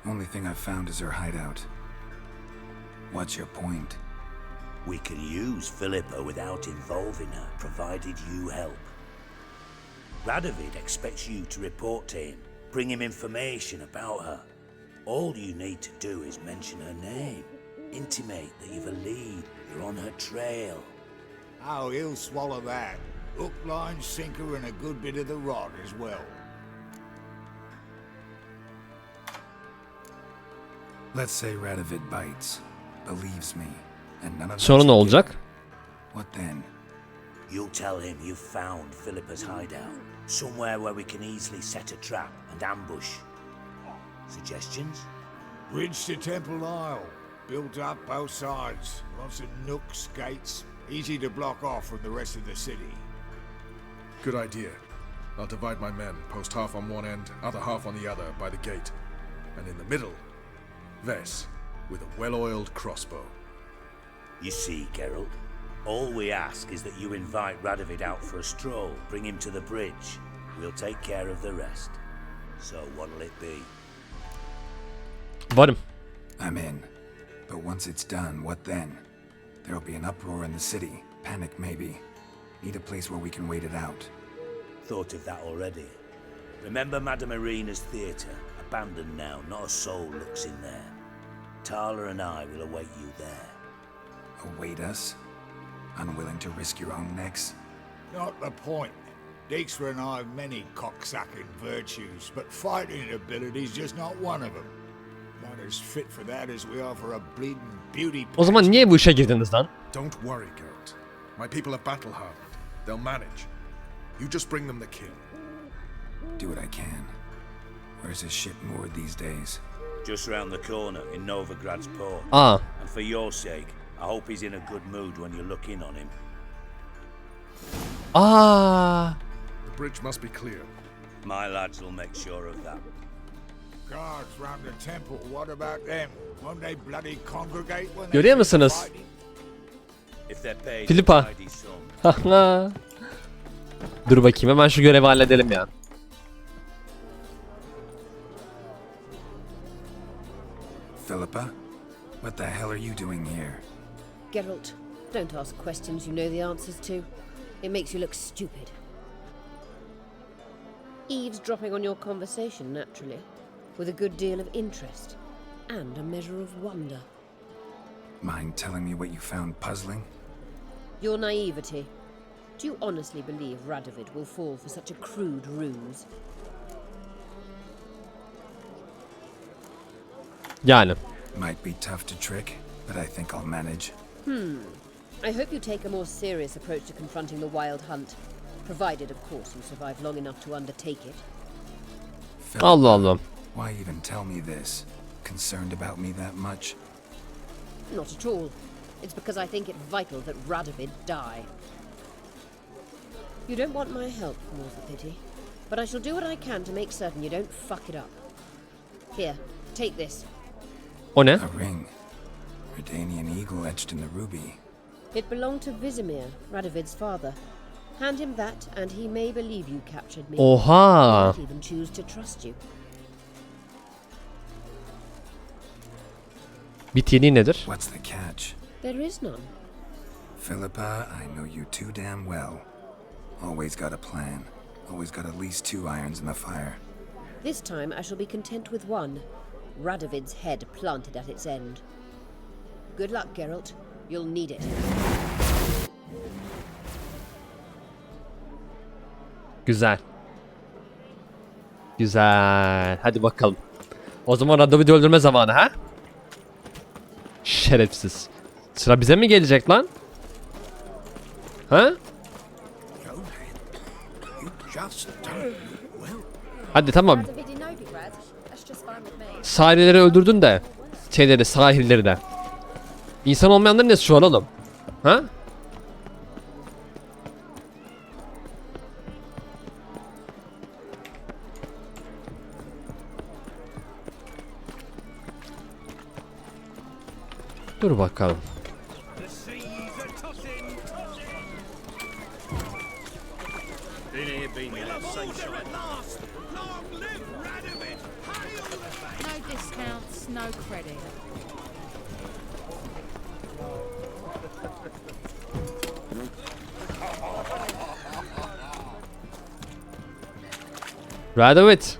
Speaker 2: Only thing I've found is her hideout. What's your point?
Speaker 6: We can use Philippa without involving her, provided you help. Radovid expects you to report to him, bring him information about her. All you need to do is mention her name, intimate that you've a lead, you're on her trail.
Speaker 11: Oh, he'll swallow that. Hook, line, sinker, and a good bit of the rod as well.
Speaker 2: Let's say Radovid bites, believes me, and none of that
Speaker 1: Sonra ne
Speaker 2: should
Speaker 1: olacak?
Speaker 2: do. What then?
Speaker 6: You'll tell him you've found Philippa's hideout, somewhere where we can easily set a trap and ambush. Suggestions?
Speaker 11: Bridge to Temple Isle. Built up both sides. Lots of nooks, gates. Easy to block off from the rest of the city.
Speaker 4: Good idea. I'll divide my men, post half on one end, other half on the other, by the gate. And in the middle, Ves, with a well-oiled crossbow.
Speaker 6: You see, Geralt, all we ask is that you invite Radovid out for a stroll, bring him to the bridge. We'll take care of the rest. So what'll it be?
Speaker 1: Varım.
Speaker 2: I'm in. But once it's done, what then? There'll be an uproar in the city. Panic, maybe. Need a place where we can wait it out.
Speaker 6: Thought of that already. Remember Madame Irina's theatre? Abandoned now, not a soul looks in there. Tala and I will await you there.
Speaker 2: Await us? Unwilling to risk your own necks?
Speaker 11: Not the point. Dijkstra and I have many cocksucking virtues, but fighting ability's just not one of them. Not as fit for that as we are for a bleeding beauty
Speaker 1: O zaman niye bu işe girdiniz lan?
Speaker 4: Don't worry, Geralt. My people are battle-hardened. They'll manage. You just bring them the kill.
Speaker 2: Do what I can. Where's his ship moored these days?
Speaker 6: Just round the corner in Novigrad's port.
Speaker 1: Aa.
Speaker 6: And for your sake, I hope he's in a good mood when you look in on him.
Speaker 1: Aa.
Speaker 4: The bridge must be clear.
Speaker 6: My lads will make sure of that.
Speaker 11: Guards round the temple, what about them? Won't they bloody congregate when they
Speaker 1: Görüyor
Speaker 11: see
Speaker 1: musunuz?
Speaker 11: fighting?
Speaker 6: If they're paid
Speaker 1: Philippa.
Speaker 6: a tidy sum.
Speaker 1: Dur bakayım hemen şu görevi halledelim ya.
Speaker 2: Philippa? What the hell are you doing here?
Speaker 9: Geralt, don't ask questions you know the answers to. It makes you look stupid. Eavesdropping on your conversation, naturally, with a good deal of interest and a measure of wonder.
Speaker 2: Mind telling me what you found puzzling?
Speaker 9: Your naivety. Do you honestly believe Radovid will fall for such a crude ruse?
Speaker 1: Yani.
Speaker 2: Might be tough to trick, but I think I'll manage.
Speaker 9: I hope you take a more serious approach to confronting the Wild Hunt, provided, of course, you survive long enough to undertake it.
Speaker 2: Philippa,
Speaker 1: Allah Allah.
Speaker 2: why even tell me this? Concerned about me that much?
Speaker 9: Not at all. It's because I think it vital that Radovid die. You don't want my help, more's the pity. But I shall do what I can to make certain you don't fuck it up. Here, take this.
Speaker 1: O ne?
Speaker 2: A ring. Redanian eagle etched in the ruby.
Speaker 9: It belonged to Vizimir, Radovid's father. Hand him that, and he may believe you captured me.
Speaker 1: Oha.
Speaker 9: He might even choose to trust you.
Speaker 1: Biteni nedir?
Speaker 2: What's the catch?
Speaker 9: There is none.
Speaker 2: Philippa, I know you too damn well. Always got a plan. Always got at least 2 irons in the fire.
Speaker 9: This time I shall be content with one. Radovid's head planted at its end. Good luck, Geralt. You'll need it.
Speaker 1: Güzel. Güzel. Hadi bakalım. O zaman Radovid'i öldürme zamanı ha? Şerefsiz. Sıra bize mi gelecek lan? Ha?
Speaker 11: Just don't well.
Speaker 1: Hadi tamam.
Speaker 8: Radovid in Novigrad, a
Speaker 1: Sahilleri öldürdün de. Şeyleri, sahilleri de. İnsan olmayanların nesi şu an oğlum? Ha? Dur bakalım.
Speaker 12: No discounts, no credit.
Speaker 1: Radovit.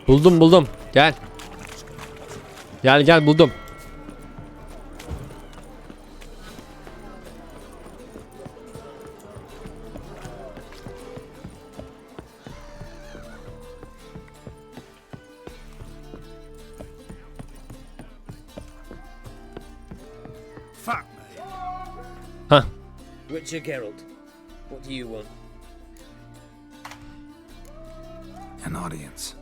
Speaker 1: Buldum. Gel. Gel buldum.
Speaker 6: Fuck me.
Speaker 1: Huh.
Speaker 10: Richard Geralt, what do you want?
Speaker 2: An audience.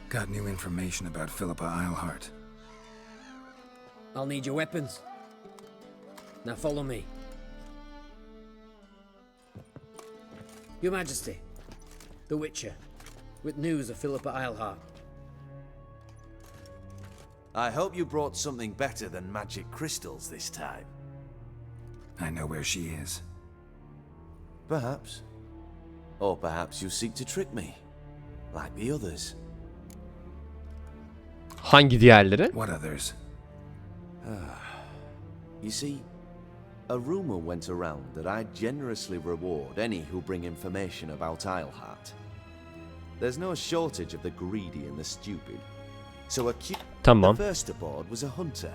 Speaker 2: Got new information about Philippa Eilhart.
Speaker 10: I'll need your weapons. Now follow me. Your Majesty, the Witcher, with news of Philippa Eilhart.
Speaker 13: I hope you brought something better than magic crystals this time.
Speaker 2: I know where she is.
Speaker 13: Perhaps. Or perhaps you seek to trick me, like the others.
Speaker 1: Hangi diğerleri?
Speaker 2: What others?
Speaker 13: You see, a rumor went around that I generously reward any who bring information about Eilhart. There's no shortage of the greedy and the stupid. So
Speaker 1: Tamam.
Speaker 13: the first aboard was a hunter.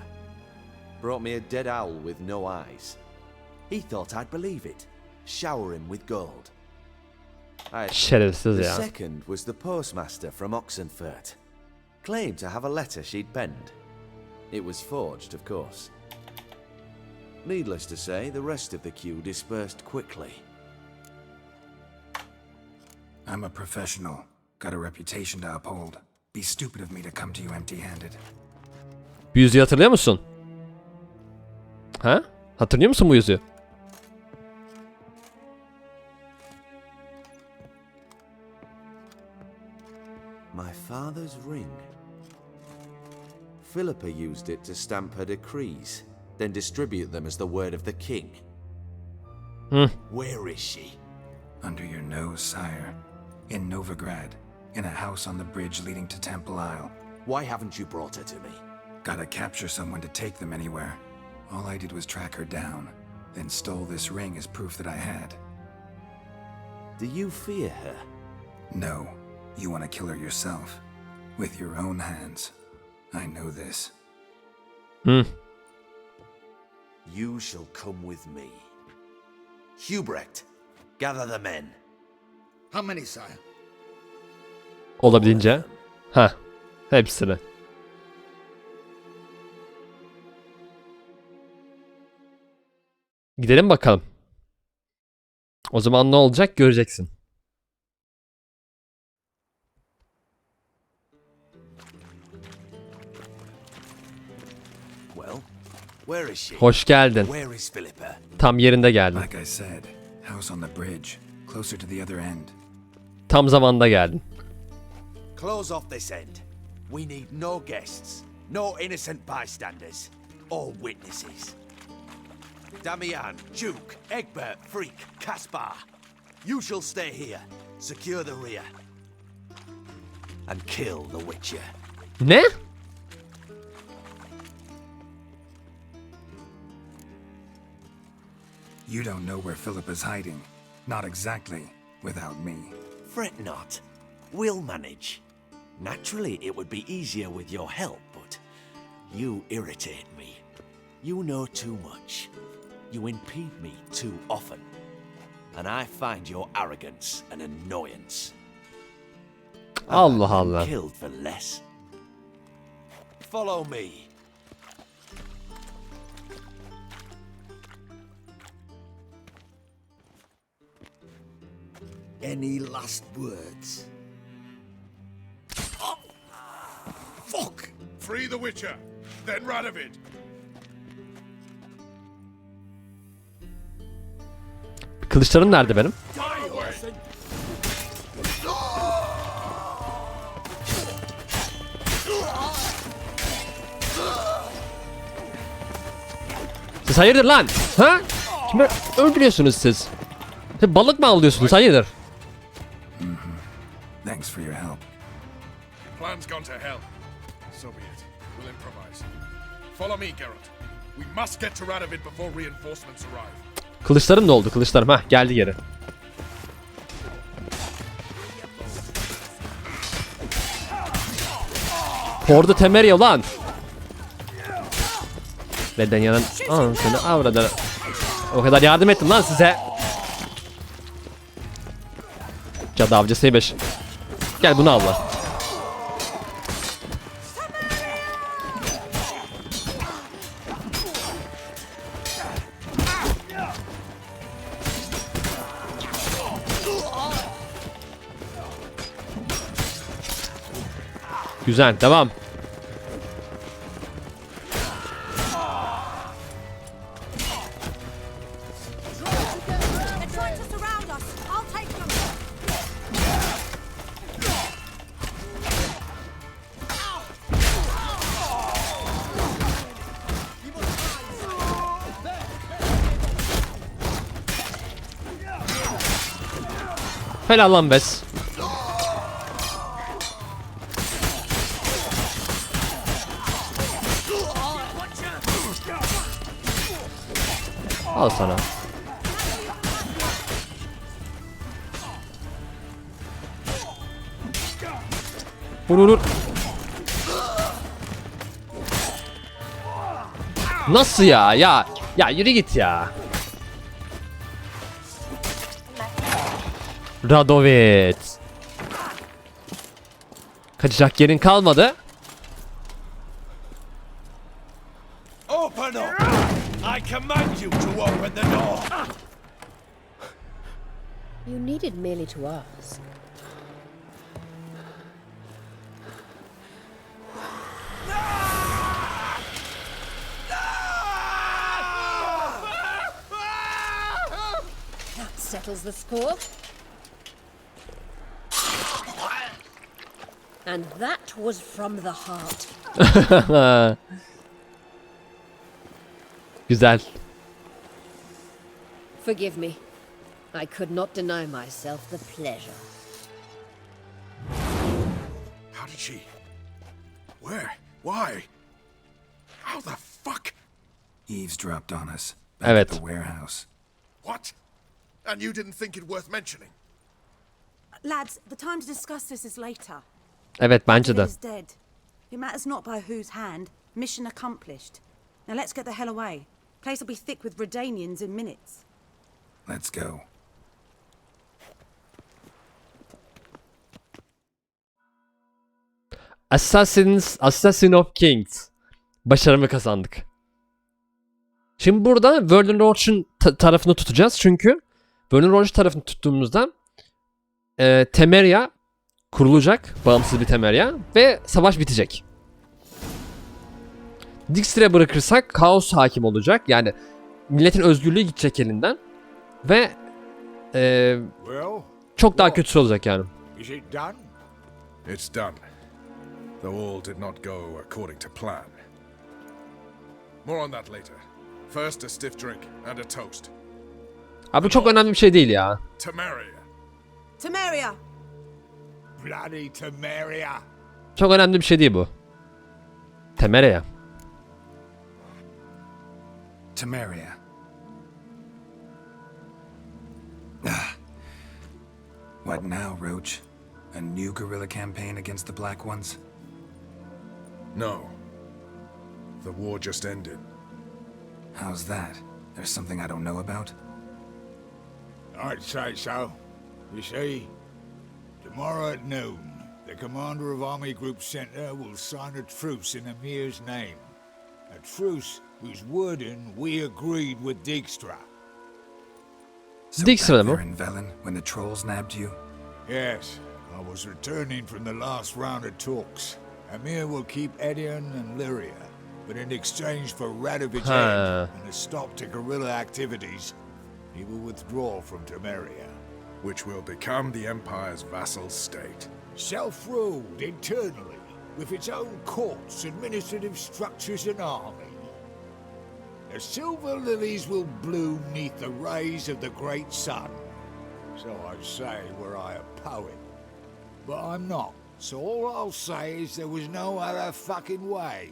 Speaker 13: Brought me a dead owl with no eyes. He thought I'd believe it. Shower him with gold.
Speaker 1: Şerefsiz
Speaker 13: The
Speaker 1: ya.
Speaker 13: second was the postmaster from Oxenfurt. Claimed to have a letter she'd penned. It was forged, of course. Needless to say, the rest of the queue dispersed quickly.
Speaker 2: I'm a professional. Got a reputation to uphold. Be stupid of me to come to you empty-handed.
Speaker 1: Bu yüzüğü hatırlıyor musun? Ha? Hatırlıyor musun bu yüzüğü?
Speaker 13: My father's ring. Philippa used it to stamp her decrees, then distribute them as the word of the king. Where is she?
Speaker 2: Under your nose, sire. In Novigrad. In a house on the bridge leading to Temple Isle.
Speaker 13: Why haven't you brought her to me?
Speaker 2: Gotta capture someone to take them anywhere. All I did was track her down, then stole this ring as proof that I had.
Speaker 13: Do you fear her?
Speaker 2: No. You want to kill her yourself. With your own hands. I know this.
Speaker 13: You shall come with me. Hubrecht, gather the men.
Speaker 3: How many, sire?
Speaker 1: Olabildiğince. Ha. Hepsini. Gidelim bakalım. O zaman ne olacak göreceksin.
Speaker 13: Well, where is she?
Speaker 1: Hoş geldin.
Speaker 13: Where is Philippa?
Speaker 1: Tam yerinde geldin.
Speaker 2: Like I said, house on the bridge, closer to the other end.
Speaker 1: Tam zamanda geldin.
Speaker 13: Close off this end. We need no guests, no innocent bystanders, all witnesses. Damian, Duke, Egbert, Freak, Caspar. You shall stay here, secure the rear, and kill the Witcher.
Speaker 1: Ne?
Speaker 2: You don't know where Philippa's hiding. Not exactly, without me.
Speaker 13: Fret not. We'll manage. Naturally, it would be easier with your help, but you irritate me. You know too much. You impede me too often. And I find your arrogance an annoyance.
Speaker 1: Allah
Speaker 13: I've been
Speaker 1: Allah.
Speaker 13: Killed for less. Follow me.
Speaker 3: Any last words?
Speaker 4: Free the Witcher, then Radovid.
Speaker 1: Kılıçlarım nerede benim? Siz hayırdır lan? Ha? Kimi öldürüyorsunuz siz? Siz balık mı avlıyorsunuz? Hayırdır?
Speaker 2: Thanks for your help.
Speaker 4: Plan's gone to hell. So be it. We'll improvise. Follow me, Geralt. We must get to Radovid before reinforcements arrive.
Speaker 1: Kılıçlarım da oldu, kılıçlarım. Hah, geldi geri. Orada Temeria lan. Neden yanan? Aa, seni avradan. O kadar yardım ettim lan size. Cadı avcısıymış. Gel bunu al lan. Güzel, devam. Helal lan bes. Al sana. Vur. Nasıl ya? Ya yürü git ya. Radovid. Kaçacak yerin kalmadı.
Speaker 13: Open up! I command you to open the door!
Speaker 9: You needed merely to ask. That settles the score. And that was from the heart.
Speaker 1: Güzel.
Speaker 9: Forgive me. I could not deny myself the pleasure.
Speaker 4: How did she? Where? Why? How the fuck?
Speaker 2: Eavesdropped on us. Back
Speaker 1: Evet.
Speaker 2: at the warehouse.
Speaker 4: What? And you didn't think it worth mentioning?
Speaker 14: Lads, the time to discuss this is later.
Speaker 1: Evet, bence de.
Speaker 14: Is dead. It matters not by whose hand. Mission accomplished. Now let's get the hell away. Place will be thick with Redanians in minutes.
Speaker 2: Let's go.
Speaker 1: Assassin of Kings. Başarımı kazandık. Şimdi burada World Roach'un tarafını tutacağız çünkü World Roach tarafını tuttuğumuzda Temeria kurulacak, bağımsız bir Temeria ve savaş bitecek. Dijkstra'ya bırakırsak kaos hakim olacak, yani milletin özgürlüğü gidecek elinden ve çok daha kötüsü olacak yani.
Speaker 11: Is it done?
Speaker 4: It's done. Though all did not go according to plan. More on that later. First a stiff drink and a toast.
Speaker 1: Abi bu çok önemli bir şey değil ya.
Speaker 4: Temeria.
Speaker 14: Temeria!
Speaker 11: Bloody Temeria!
Speaker 1: Çok önemli bir şey değil bu. Temeria.
Speaker 2: Temeria. What now, Roach? A new guerrilla campaign against the Black Ones?
Speaker 4: No. The war just ended.
Speaker 2: How's that? There's something I don't know about?
Speaker 11: I'd say so. You see, tomorrow at noon, the commander of Army Group Center will sign a truce in Emir's name. A truce whose wording we agreed with Dijkstra.
Speaker 2: So
Speaker 1: Dijkstra
Speaker 2: back
Speaker 1: mı?
Speaker 2: there in Velen, when the trolls nabbed you?
Speaker 11: Yes, I was returning from the last round of talks. Emir will keep Edion and Lyria, but in exchange for Radovid's
Speaker 1: Huh.
Speaker 11: head and a stop to guerrilla activities, he will withdraw from Temeria.
Speaker 4: Which will become the Empire's vassal state.
Speaker 11: Self-ruled internally, with its own courts, administrative structures and army. The silver lilies will bloom neath the rays of the great sun. So I'd say were I a poet. But I'm not. So all I'll say is there was no other fucking way.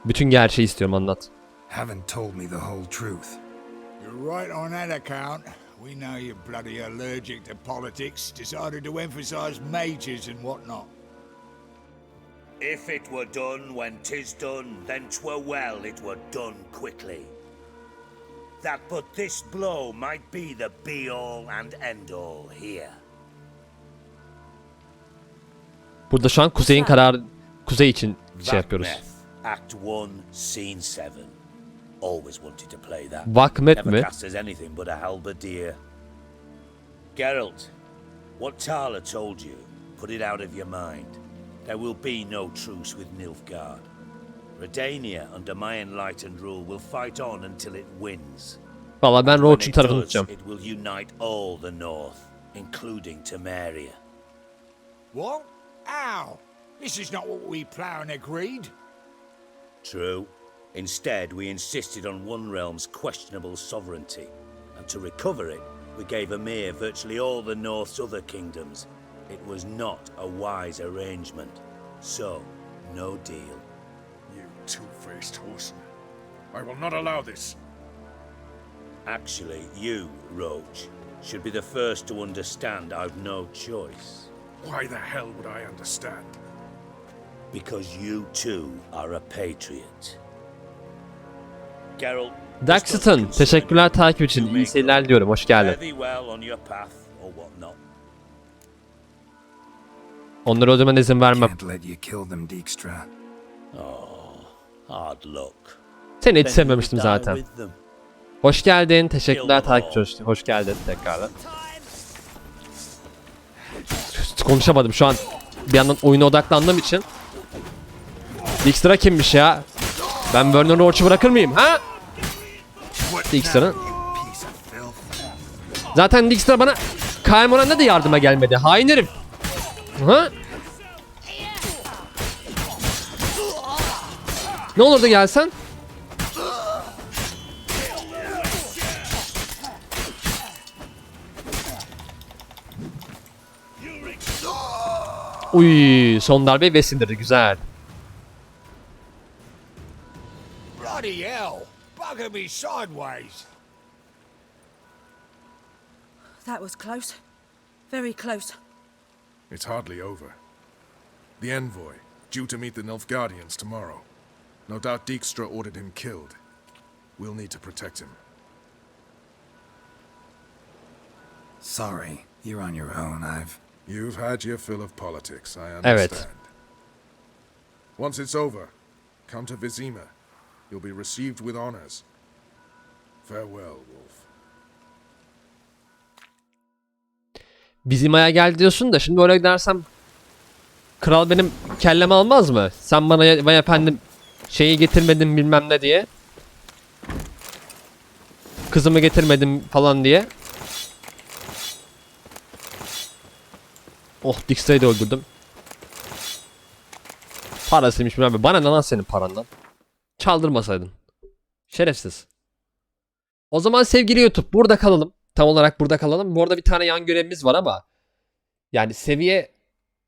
Speaker 1: Bütün gerçeği istiyorum, anlat.
Speaker 2: Haven't told me the whole truth.
Speaker 11: You're right on that account. We know you're bloody allergic to politics, decided to emphasize majors and whatnot.
Speaker 6: If it were done when 'tis done, then 'twere well it were done quickly. That but this blow might be the be-all and end-all here.
Speaker 1: Burada şu an Kuzey'in kararı, Kuzey için şey yapıyoruz.
Speaker 6: Vakmeth, Act 1, Scene 7. Always wanted to play that.
Speaker 1: Vakmet mi?
Speaker 6: Never cast as anything but a halberdier. Geralt, what Tala told you, put it out of your mind. There will be no truce with Nilfgaard. Redania, under my enlightened rule, will fight on until it wins.
Speaker 1: Valla ben
Speaker 6: When
Speaker 1: Roach'un
Speaker 6: it
Speaker 1: tarafını
Speaker 6: does,
Speaker 1: tutacağım.
Speaker 6: it will unite all the North, including Temeria.
Speaker 11: What? How? This is not what we plough and agreed.
Speaker 6: True. Instead, we insisted on one realm's questionable sovereignty, and to recover it, we gave Emir virtually all the North's other kingdoms. It was not a wise arrangement. So, no deal.
Speaker 4: You two-faced horseman. I will not allow this.
Speaker 6: Actually, you, Roach, should be the first to understand I've no choice.
Speaker 4: Why the hell would I understand?
Speaker 6: Because you too are a patriot. Geralt,
Speaker 1: Daxton, teşekkürler takip için. İyi seyirler diliyorum. Hoş geldin.
Speaker 6: fare thee well on your path or whatnot.
Speaker 1: Onları öldürmene izin vermem.
Speaker 2: Can't let you kill them, Dijkstra.
Speaker 6: Oh, hard luck.
Speaker 1: Seni hiç
Speaker 6: Then
Speaker 1: sevmemiştim
Speaker 6: you die
Speaker 1: zaten.
Speaker 6: with them.
Speaker 1: Hoş geldin. Teşekkürler takip için. Hoş geldin tekrardan. Konuşamadım şu an. Bir yandan oyuna odaklandığım için. Dijkstra kimmiş ya? Ben Werner Roach'u bırakır mıyım ha? Dijkstra'nın. Zaten Dijkstra bana Kaemoran'da da yardıma gelmedi. Hain herif. Ha? Ne olurdu gelsen? Uy, son darbe ve sindirdi. Güzel.
Speaker 11: Bloody hell! Bugger me sideways!
Speaker 14: That was close. Very close.
Speaker 4: It's hardly over. The envoy, due to meet the Nilfgaardians tomorrow. No doubt Dijkstra ordered him killed. We'll need to protect him.
Speaker 2: Sorry, you're on your own.
Speaker 4: You've had your fill of politics, I understand.
Speaker 1: Evet.
Speaker 4: Once it's over, come to Vizima. You'll be received with honors. Farewell, Wolf.
Speaker 1: Bizimaya gel diyorsun da şimdi oraya gidersem kral benim kellemi almaz mı? Sen bana vay efendim şeyi getirmedin bilmem ne diye. Kızımı getirmedim falan diye. Oh, Dijkstra'yı da öldürdüm. Parasıymış bilmem ne. Bana ne lan senin parandan? Çaldırmasaydın. Şerefsiz. O zaman sevgili YouTube burada kalalım. Tam olarak burada kalalım. Bu arada bir tane yan görevimiz var ama yani seviye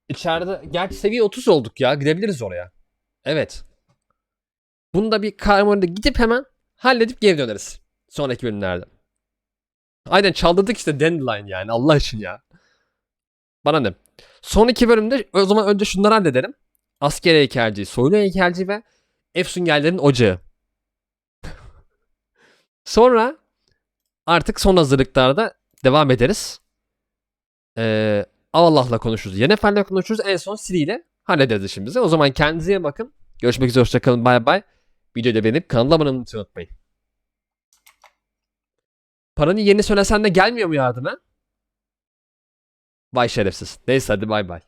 Speaker 1: içeride, gerçi seviye 30 olduk ya. Gidebiliriz oraya. Evet. Bunu da bir kahramanla gidip hemen halledip geri döneriz. Sonraki bölümlerde. Aynen çaldırdık işte Dandelion yani. Allah için ya. Bana ne? Son iki bölümde o zaman önce şunları halledelim. Asker heykelci, soylu heykelci ve Efsungerlerin ocağı. Sonra artık son hazırlıklarda devam ederiz. Allah'la konuşuruz. Yennefer'le konuşuruz. En son Ciri ile hallederiz işimizi. O zaman kendinize iyi bakın. Görüşmek üzere. Hoşçakalın. Bay bay. Videoyu da beğenip kanala abone olmayı unutmayın. Paranın yerini söylesen de gelmiyor mu yardıma? Vay şerefsiz. Neyse hadi bay bay.